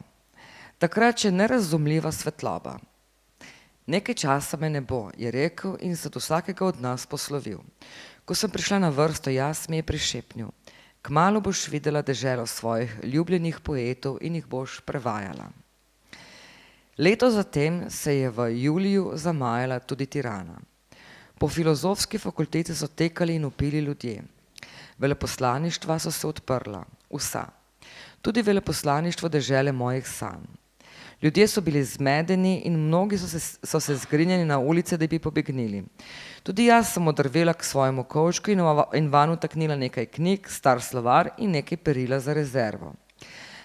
Takrat je nerazumljiva svetloba. Nekaj časa me ne bo, je rekel in se do vsakega od nas poslovil. Ko sem prišla na vrsto, jaz mi je prišepnil. Kmalu boš videla deželo svojih ljubljenih poetov in jih boš prevajala. Leto zatem se je v juliju zamajala tudi Tirana. Po filozofski fakulteti so tekali in vpili ljudje. Veleposlaništva so se odprla, vsa. Tudi veleposlaništvo dežele mojih sanj. Ljudje so bili zmedeni in mnogi so se zgrinjali na ulice, da bi pobegnili. Tudi jaz sem odrvela k svojemu kovčku in vanj vtaknila nekaj knjig, star slovar in nekaj perila za rezervo.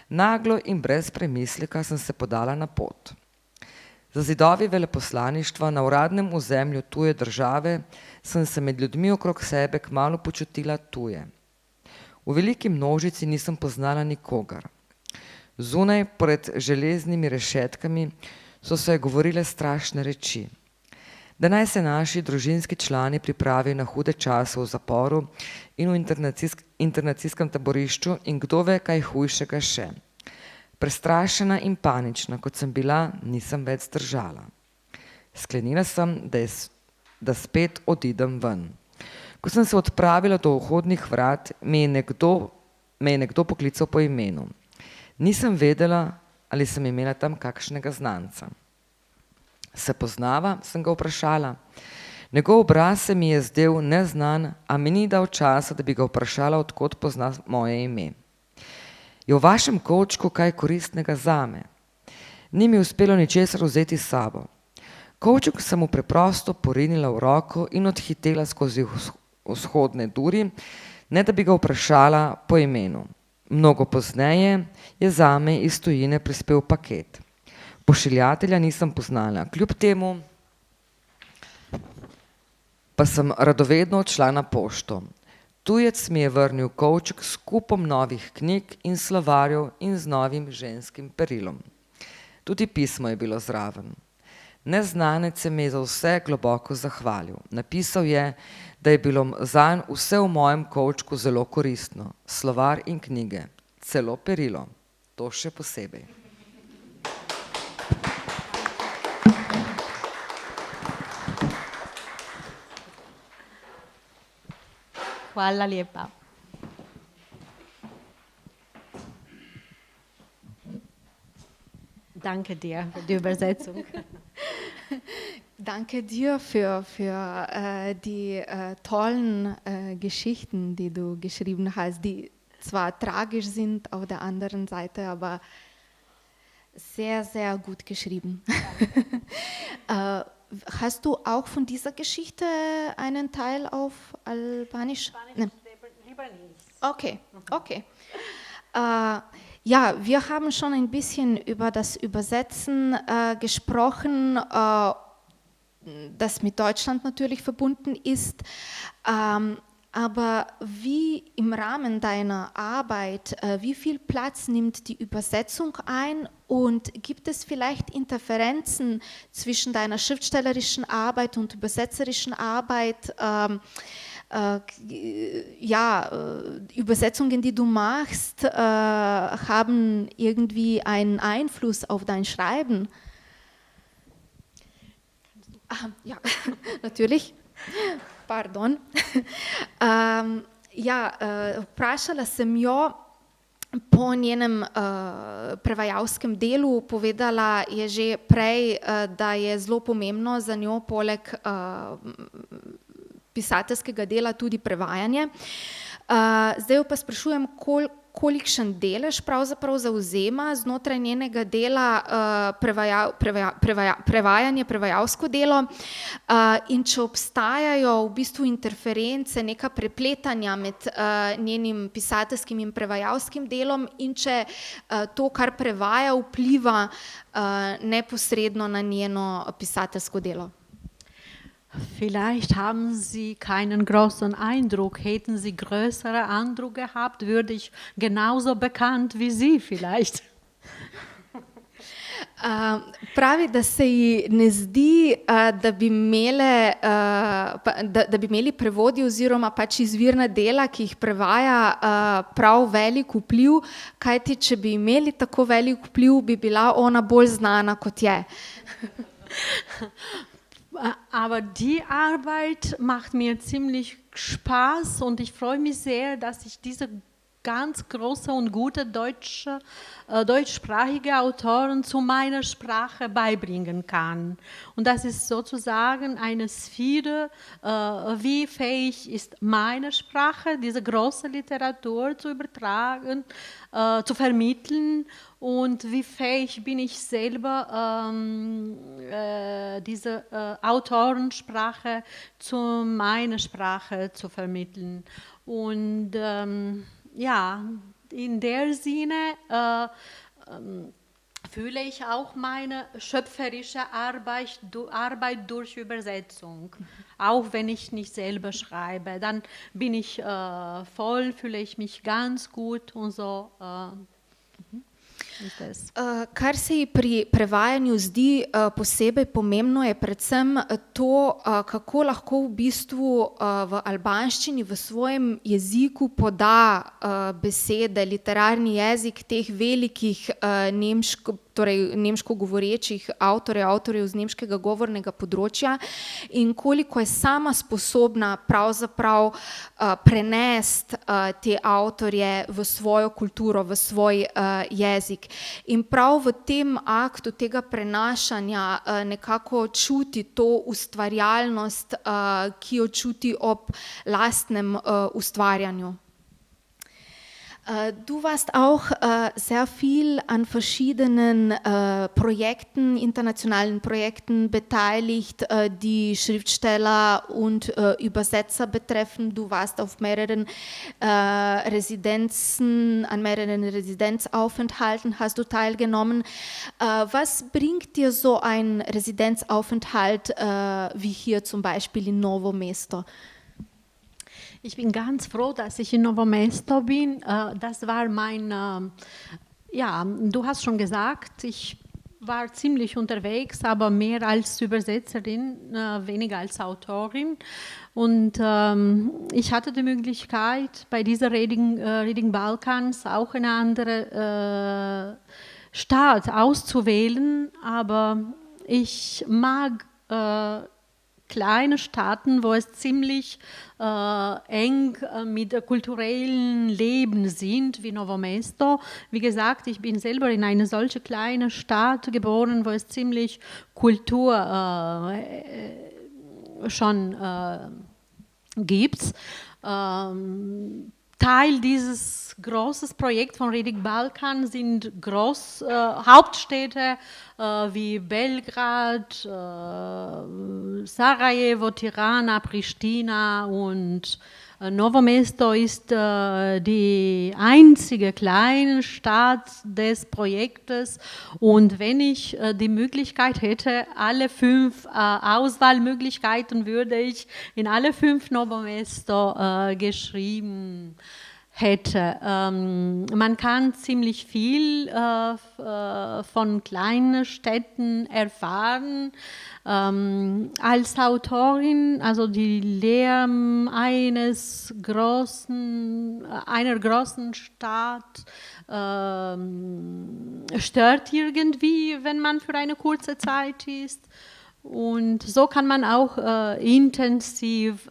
Naglo in brez premisleka sem se podala na pot. Za zidovi veleposlaništva na uradnem ozemlju tuje države sem se med ljudmi okrog sebe kmalu počutila tuje. V veliki množici nisem poznala nikogar. Zunaj, pred železnimi rešetkami, so se govorile strašne reči. Da naj se naši družinski člani pripravijo na hude čase v zaporu in v internacijskem taborišču in kdo ve kaj hujšega še. Prestrašena in panična, kot sem bila, nisem več zdržala. Sklenila sem, da spet odidem ven. Ko sem se odpravila do vhodnih vrat, me je nekdo poklical po imenu. Nisem vedela, ali sem imela tam kakšnega znanca. Se poznava, sem ga vprašala. Njegov obraz se mi je zdel neznan, a mi ni dal časa, da bi ga vprašala, odkot pozna moje ime. Je v vašem kovčku kaj koristnega zame? Ni mi uspelo ničesar vzeti s sabo. Kovček sem mu preprosto porinila v roko in odhitela skozi vzhodne duri, ne da bi ga vprašala po imenu. Mnogo pozneje je zame iz tujine prispel paket. Pošiljatelja nisem poznala, kljub temu pa sem radovedno odšla na pošto. Tujec mi je vrnil kovček s kupom novih knjig in slovarjev in z novim ženskim perilom. Tudi pismo je bilo zraven. Neznanec se mi je za vse globoko zahvalil. Napisal je, da je bilo zanj vse v mojem kovčku zelo koristno. Slovar in knjige, celo perilo. To še posebej. Hvala lepa. Danke dir für die Übersetzung. Danke dir für die tollen Geschichten, die du geschrieben hast, die zwar tragisch sind auf der anderen Seite, aber sehr, sehr gut geschrieben. Hast du auch von dieser Geschichte einen Teil auf Albanisch? Nein. Okay, okay. Ja, wir haben schon ein bisschen über das Übersetzen gesprochen, das mit Deutschland natürlich verbunden ist. Aber wie im Rahmen deiner Arbeit, wie viel Platz nimmt die Übersetzung ein und gibt es vielleicht Interferenzen zwischen deiner schriftstellerischen Arbeit und übersetzerischen Arbeit? Übersetzungen, die du machst, haben irgendwie einen Einfluss auf dein Schreiben? Ja, natürlich. Pardon. Vprašala sem jo po njenem prevajalskem delu, povedala je že prej, da je zelo pomembno za njo poleg pisateljskega dela tudi prevajanje. Zdaj jo pa sprašujem, kolikšen delež pravzaprav zavzema znotraj njenega dela prevajanje, prevajalsko delo in če obstajajo v bistvu interference, neka prepletanja med njenim pisateljskim in prevajalskim delom in če to, kar prevaja, vpliva neposredno na njeno pisateljsko delo. Vielleicht haben Sie keinen großen Eindruck. Hätten Sie größeren Eindruck gehabt, würde ich genauso bekannt wie Sie vielleicht. Pravi, da se ji ne zdi, da bi imeli prevodi oziroma pač izvirna dela, ki jih prevaja, prav velik vpliv, kajti če bi imeli tako velik vpliv, bi bila ona bolj znana kot je. Aber die Arbeit macht mir ziemlich Spaß und ich freue mich sehr, dass ich diese ganz große und gute deutschsprachige Autoren zu meiner Sprache beibringen kann. Und das ist sozusagen eine Sphäre, wie fähig ist meine Sprache, diese große Literatur zu übertragen, zu vermitteln und wie fähig bin ich selber, diese Autorensprache zu meiner Sprache zu vermitteln. Und in der Sinne fühle ich auch meine schöpferische Arbeit durch Übersetzung. Auch wenn ich nicht selber schreibe, dann bin ich fühle ich mich ganz gut und so. Kar se ji pri prevajanju zdi posebej pomembno, je predvsem to, kako lahko v bistvu v albanščini, v svojem jeziku poda besede, literarni jezik teh velikih nemško govorečih avtorjev z nemškega govornega področja in koliko je sama sposobna pravzaprav prenesti te avtorje v svojo kulturo, v svoj jezik. In prav v tem aktu tega prenašanja nekako čuti to ustvarjalnost, ki jo čuti ob lastnem ustvarjanju. Du warst auch sehr viel an verschiedenen Projekten, internationalen Projekten beteiligt, die Schriftsteller und Übersetzer betreffen. Du warst auf mehreren an mehreren Residenzaufenthalten hast du teilgenommen. Was bringt dir so ein Residenzaufenthalt wie hier zum Beispiel in Novo Mesto? Ich bin ganz froh, dass ich in Novo Mesto bin. Das war du hast schon gesagt, ich war ziemlich unterwegs, aber mehr als Übersetzerin, weniger als Autorin. Und ich hatte die Möglichkeit, bei dieser Reading Balkans auch eine andere Stadt auszuwählen, aber ich mag kleine Staaten, wo es ziemlich eng mit dem kulturellen Leben sind, wie Novo Mesto. Wie gesagt, ich bin selber in eine solche kleine Stadt geboren, wo es ziemlich Kultur schon gibt. Teil dieses großen Projekts von Reading Balkan sind Hauptstädte wie Belgrad, Sarajevo, Tirana, Pristina und Novo Mesto ist die einzige kleine Stadt des Projektes und wenn ich die Möglichkeit hätte, alle 5 Auswahlmöglichkeiten würde ich in alle 5 Novo Mesto geschrieben hätte. Man kann ziemlich viel von kleinen Städten erfahren. Als Autorin, also die Lehre einer großen Stadt stört irgendwie, wenn man für eine kurze Zeit ist. Und so kann man auch intensiv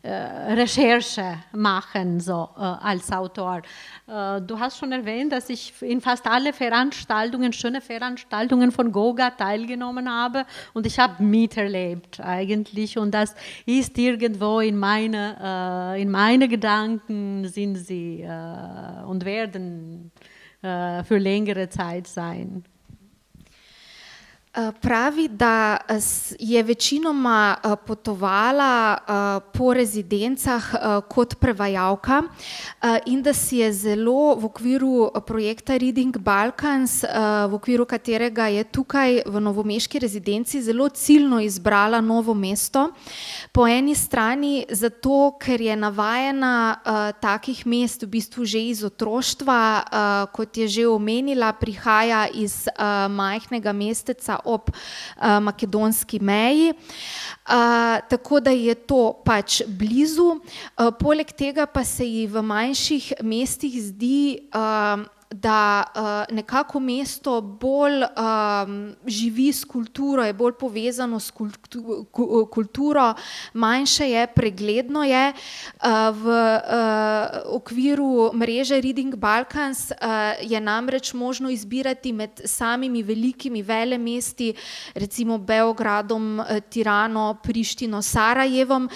Recherche machen, so als Autor. Du hast schon erwähnt, dass ich in fast alle Veranstaltungen, schöne Veranstaltungen von Goga teilgenommen habe und ich habe miterlebt eigentlich und das ist irgendwo in meine Gedanken sind sie und werden für längere Zeit sein. Pravi, da je večinoma potovala po rezidencah kot prevajalka in da si je zelo v okviru projekta Reading Balkans, v okviru katerega je tukaj v novomeški rezidenci zelo ciljno izbrala Novo mesto. Po eni strani zato, ker je navajena takih mest v bistvu že iz otroštva, kot je že omenila, prihaja iz majhnega mesteca ob makedonski meji, tako da je to pač blizu. Poleg tega pa se ji v manjših mestih zdi, da nekako mesto bolj živi s kulturo, je bolj povezano s kulturo, manjše je, pregledno je. V okviru mreže Reading Balkans je namreč možno izbirati med samimi velikimi velemesti, recimo Beogradom, Tirano, Prištino, Sarajevom,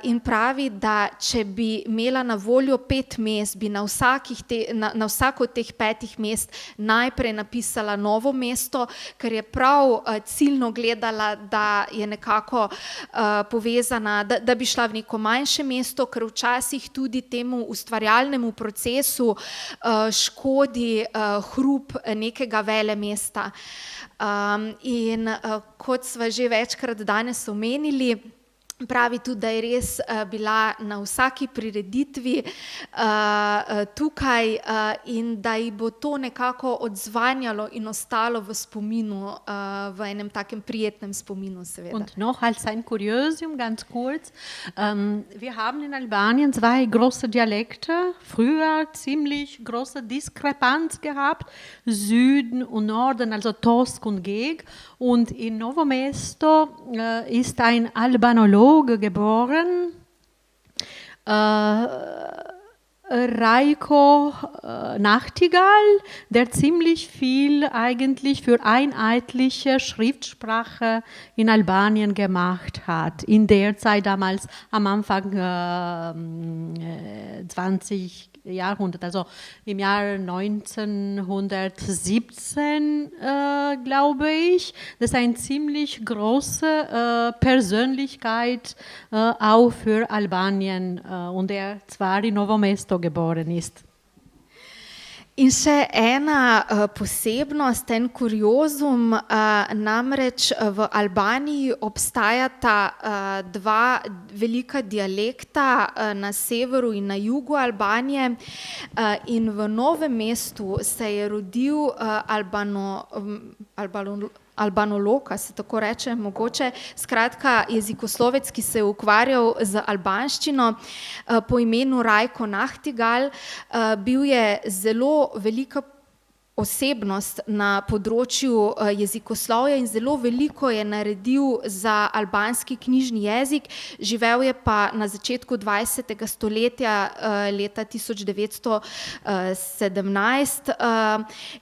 in pravi, da če bi imela na voljo 5 mest, bi na vsako od teh 5 mest najprej napisala Novo mesto, ker je prav ciljno gledala, da je nekako povezana, da bi šla v neko manjše mesto, ker včasih tudi temu ustvarjalnemu procesu škodi hrup nekega velemesta. In kot sva že večkrat danes omenili, pravi tudi, da je res bila na vsaki prireditvi tukaj in da ji bo to nekako odzvanjalo in ostalo v spominu, v enem takem prijetnem spominu seveda. Und noch als ein Kuriosium, ganz kurz, wir haben in Albanien 2 große Dialekte, früher ziemlich große Diskrepanz gehabt, Süden und Norden, also Tosk und Geg, und in Novo Mesto ist ein Albanologe geboren, Rajko Nachtigall, der ziemlich viel eigentlich für einheitliche Schriftsprache in Albanien gemacht hat. In der Zeit damals am Anfang 20. Jahrhundert, also im Jahr 1917, glaube ich. Das ist eine ziemlich große Persönlichkeit auch für Albanien und der zwar in Novo Mesto geboren ist. In še ena posebnost, en kuriozum, namreč v Albaniji obstajata 2 velika dialekta na severu in na jugu Albanije in v Novem mestu se je rodil albanolog, se tako reče mogoče, skratka jezikoslovec, ki se je ukvarjal z albanščino po imenu Rajko Nachtigall. Bil je zelo velika osebnost na področju jezikoslovja in zelo veliko je naredil za albanski knjižni jezik. Živel je pa na začetku 20. stoletja, leta 1917,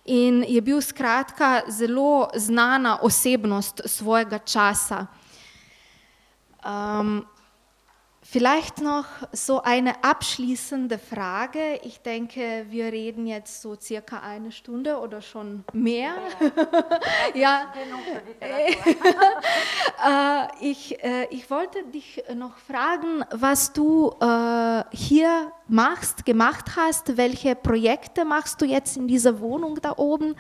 in je bil skratka zelo znana osebnost svojega časa. Vielleicht noch so eine abschließende Frage. Ich denke, wir reden jetzt so circa eine Stunde oder schon mehr. Ja. Ich wollte dich noch fragen, was du hier gemacht hast. Welche Projekte machst du jetzt in dieser Wohnung da oben?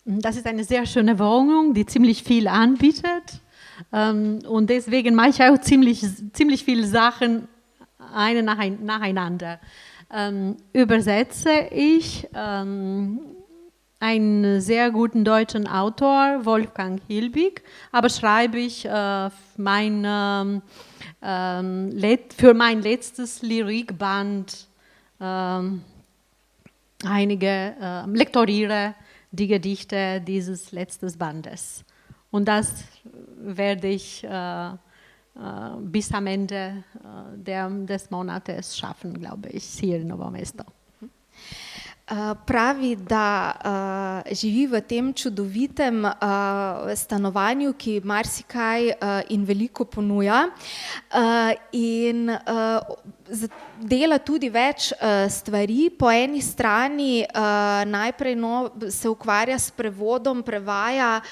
Das ist eine sehr schöne Wohnung, die ziemlich viel anbietet. Und deswegen mache ich auch ziemlich viele Sachen nacheinander. Übersetze ich einen sehr guten deutschen Autor, Wolfgang Hilbig, aber schreibe ich für mein letztes Lyrikband lektoriere die Gedichte dieses letzten Bandes. Und das werde ich bis am Ende des Monats schaffen, glaube ich, hier in Novo Mesto. Pravi, da živi v tem čudovitem stanovanju, ki marsikaj in veliko ponuja, in dela tudi več stvari. Po eni strani najprej se ukvarja s prevodom, prevaja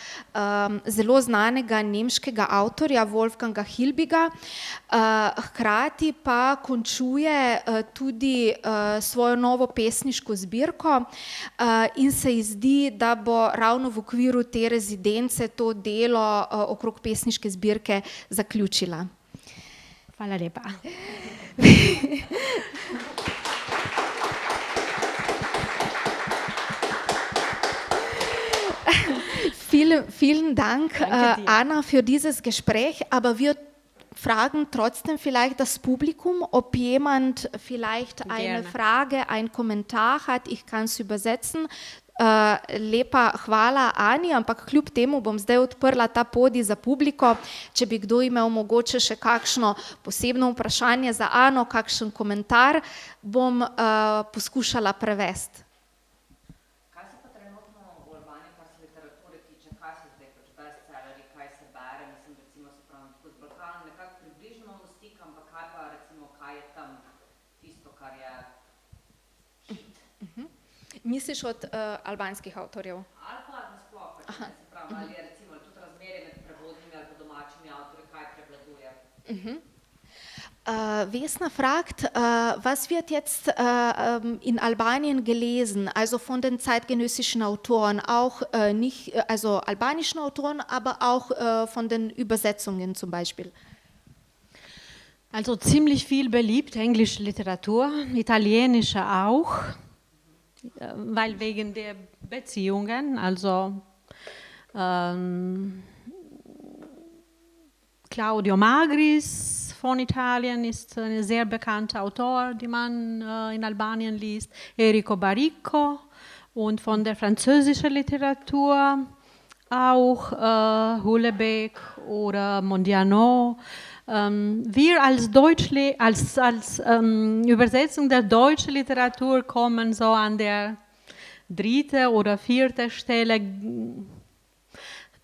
zelo znanega nemškega avtorja Wolfganga Hilbiga, hkrati pa končuje tudi svojo novo pesniško zbirko in se ji zdi, da bo ravno v okviru te rezidence to delo okrog pesniške zbirke zaključila. Hvala lepa. Vielen Dank, Anna, für dieses Gespräch, aber wir fragen trotzdem vielleicht das Publikum, ob jemand vielleicht eine Frage, einen Kommentar hat. Ich kann es übersetzen. Lepa hvala Ani, ampak kljub temu bom zdaj odprla ta podij za publiko. Če bi kdo imel mogoče še kakšno posebno vprašanje za Ano, kakšen komentar, bom poskušala prevesti. Kaj se pa trenutno v Albaniji, kar se literature tiče, kaj se zdaj pač bestsellerji, kaj se bere, mislim recimo se pravim tako z Balkanom, nekako približno imamo stik, ampak kaj pa recimo, kaj je tam tisto, kar je hit? Misliš od albanskih avtorjev? Ali pa nasploh, pač, se pravi, ali je recimo tudi razmerje med prevodnimi ali pa domačimi avtorji, kaj prevladuje? Vesna fragt, was wird jetzt in Albanien gelesen, also von den zeitgenössischen Autoren, auch nicht, also albanischen Autoren, aber auch von den Übersetzungen zum Beispiel? Also ziemlich viel beliebt, englische Literatur, italienische auch, weil wegen der Beziehungen, also Claudio Magris von Italien ist ein sehr bekannter Autor, den man in Albanien liest, Enrico Baricco, und von der französischen Literatur auch Houellebecq oder Mondiano. Wir als Übersetzung der deutschen Literatur kommen so an der 3. oder 4. Stelle,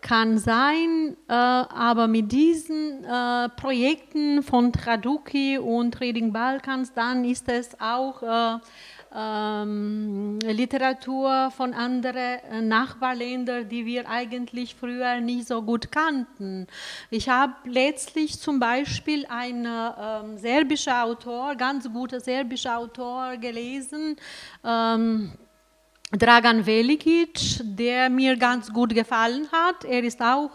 kann sein, aber mit diesen Projekten von Traduki und Reading Balkans, dann ist es auch Literatur von anderen Nachbarländern, die wir eigentlich früher nicht so gut kannten. Ich habe letztlich zum Beispiel einen serbischen Autor, ganz guter serbischer Autor gelesen, Dragan Velikić, der mir ganz gut gefallen hat. Er ist auch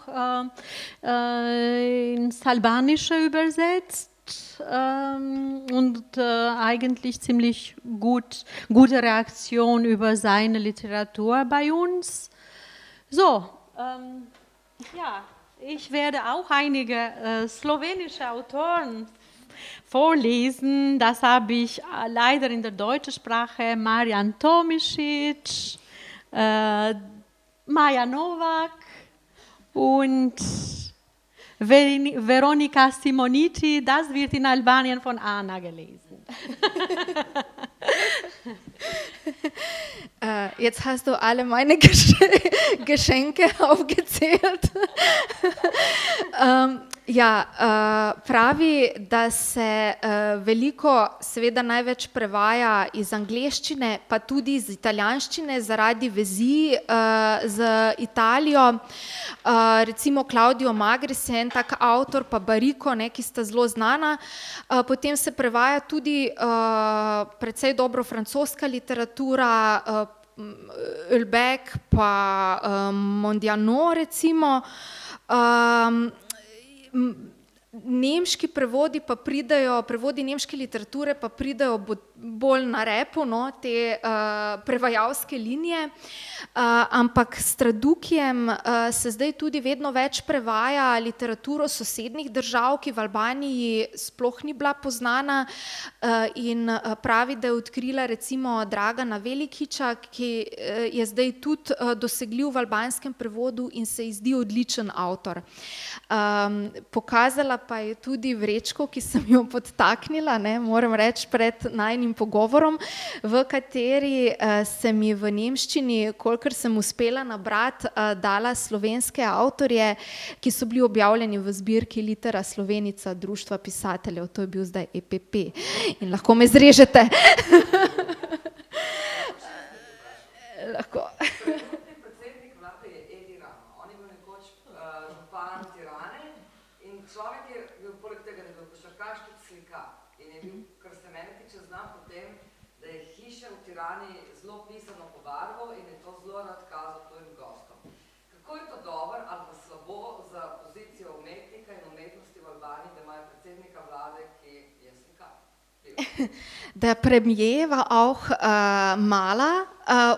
ins Albanische übersetzt. Und eigentlich ziemlich gute Reaktion über seine Literatur bei uns. So, ja, ich werde auch einige slowenische Autoren vorlesen. Das habe ich leider in der deutschen Sprache. Marian Tomisic, Maja Novak und Veronika Simoniti, das wird in Albanien von Anna gelesen. Jetzt hast du alle meine Geschenke aufgezählt. Ja, pravi, da se veliko, seveda največ prevaja iz angleščine, pa tudi iz italijanščine zaradi vezi z Italijo. Recimo Claudio Magris je en tak avtor, pa Bariko, ki sta zelo znana. Potem se prevaja tudi precej dobro francoska literatura, Houellebecq pa Modiano recimo. Nemški prevodi pa pridejo, prevodi nemške literature pa pridejo bolj na repu, te prevajalske linije, ampak s Tradukijem se zdaj tudi vedno več prevaja literaturo sosednjih držav, ki v Albaniji sploh ni bila poznana, in pravi, da je odkrila recimo Dragana Velikića, ki je zdaj tudi dosegljiv v albanskem prevodu in se ji zdi odličen avtor. Pokazala pa je tudi vrečko, ki sem jo podtaknila, moram reči, pred najnim pogovorom, v kateri sem ji v nemščini, kolikor sem uspela nabrati, dala slovenske avtorje, ki so bili objavljeni v zbirki Litera Slovenica Društva pisateljev, to je bil zdaj EPP in lahko me zrežete. Lahko. Predsednik vlade je Edi Rama, on je bil nekoč župan Tirane in človek je bil poleg tega, da je bil košarkaški slikar in je bil, kar se mene tiče, znam po tem, da je hiša v Tirani zelo pisano po barvo in je to zelo rad kazal tujim gostom. Kako je to dobro ali pa slabo za pozicijo umetnika in umetnosti v Albaniji, da imajo predsednika vlade, ki je slikar? Der Premier war auch Maler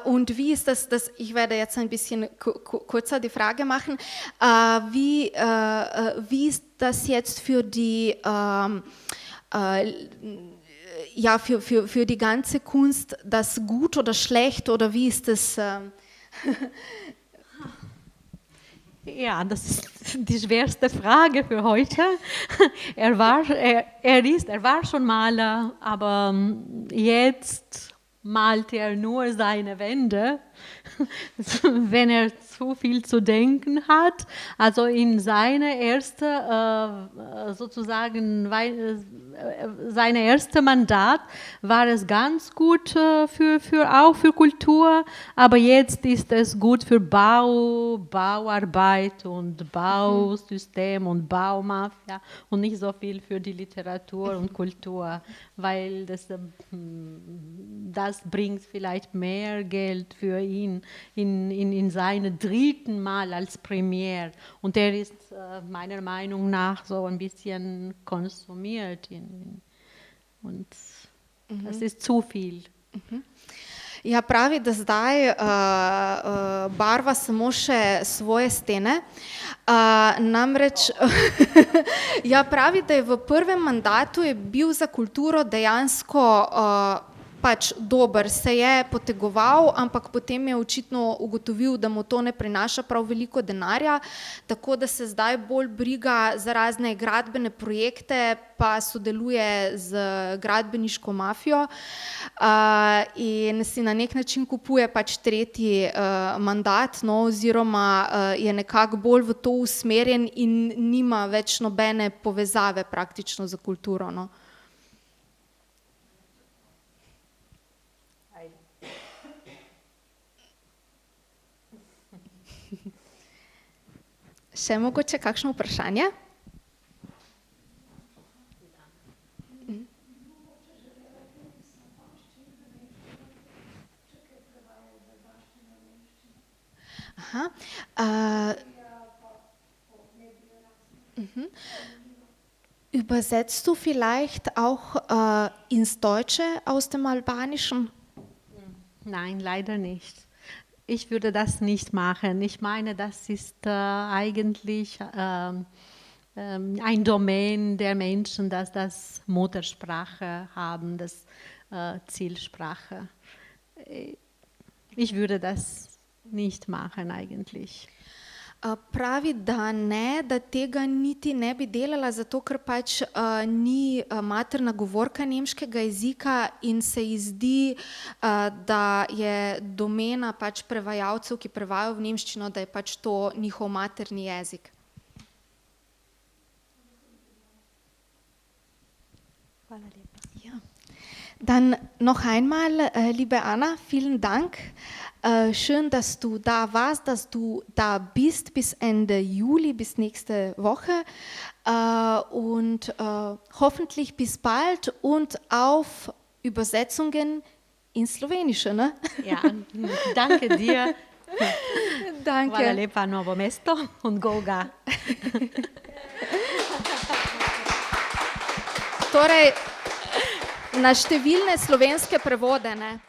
und wie ist das, ich werde jetzt ein bisschen kürzer die Frage machen, wie ist das jetzt für die, ja, für die ganze Kunst, das gut oder schlecht oder wie ist das? Ja, das ist die schwerste Frage für heute. Er war schon Maler, aber jetzt malt er nur seine Wände, wenn er zu viel zu denken hat. Also in seine erste, sozusagen, sein erstes Mandat war es ganz gut auch für Kultur, aber jetzt ist es gut für Bauarbeit und Bausystem und Baumafia und nicht so viel für die Literatur und Kultur, weil das bringt vielleicht mehr Geld für ihn in seinem dritten Mal als Premier. Und er ist meiner Meinung nach so ein bisschen konsumiert. Und das ist zu viel. Ja, pravi, da zdaj barva samo še svoje stene. Namreč, ja, pravi, da je v prvem mandatu je bil za kulturo dejansko pač dober, se je potegoval, ampak potem je očitno ugotovil, da mu to ne prinaša prav veliko denarja, tako da se zdaj bolj briga za razne gradbene projekte, pa sodeluje z gradbeniško mafijo in si na nek način kupuje pač tretji mandat, oziroma je nekako bolj v to usmerjen in nima več nobene povezave praktično za kulturo. Še mogoče kakšno vprašanje? Aha. Übersetzt du vielleicht auch ins Deutsche aus dem Albanischen? Nein, leider nicht. Ich würde das nicht machen. Ich meine, das ist eigentlich ein Domain der Menschen, dass das Muttersprache haben, das Zielsprache. Ich würde das nicht machen eigentlich. Pravi, da ne, da tega niti ne bi delala, zato ker pač ni materna govorka nemškega jezika in se ji zdi, da je domena pač prevajalcev, ki prevajajo v nemščino, da je pač to njihov materni jezik. Ja. Dann noch einmal, liebe Anna, vielen Dank. Schön, dass du da warst, dass du da bist bis Ende Juli, bis nächste Woche. Und hoffentlich bis bald und auf Übersetzungen ins Slowenische. Ne? Ja, danke dir. Danke. Hvala lepa, Novo mesto und Goga. Torej, na številne slovenske prevode, ne?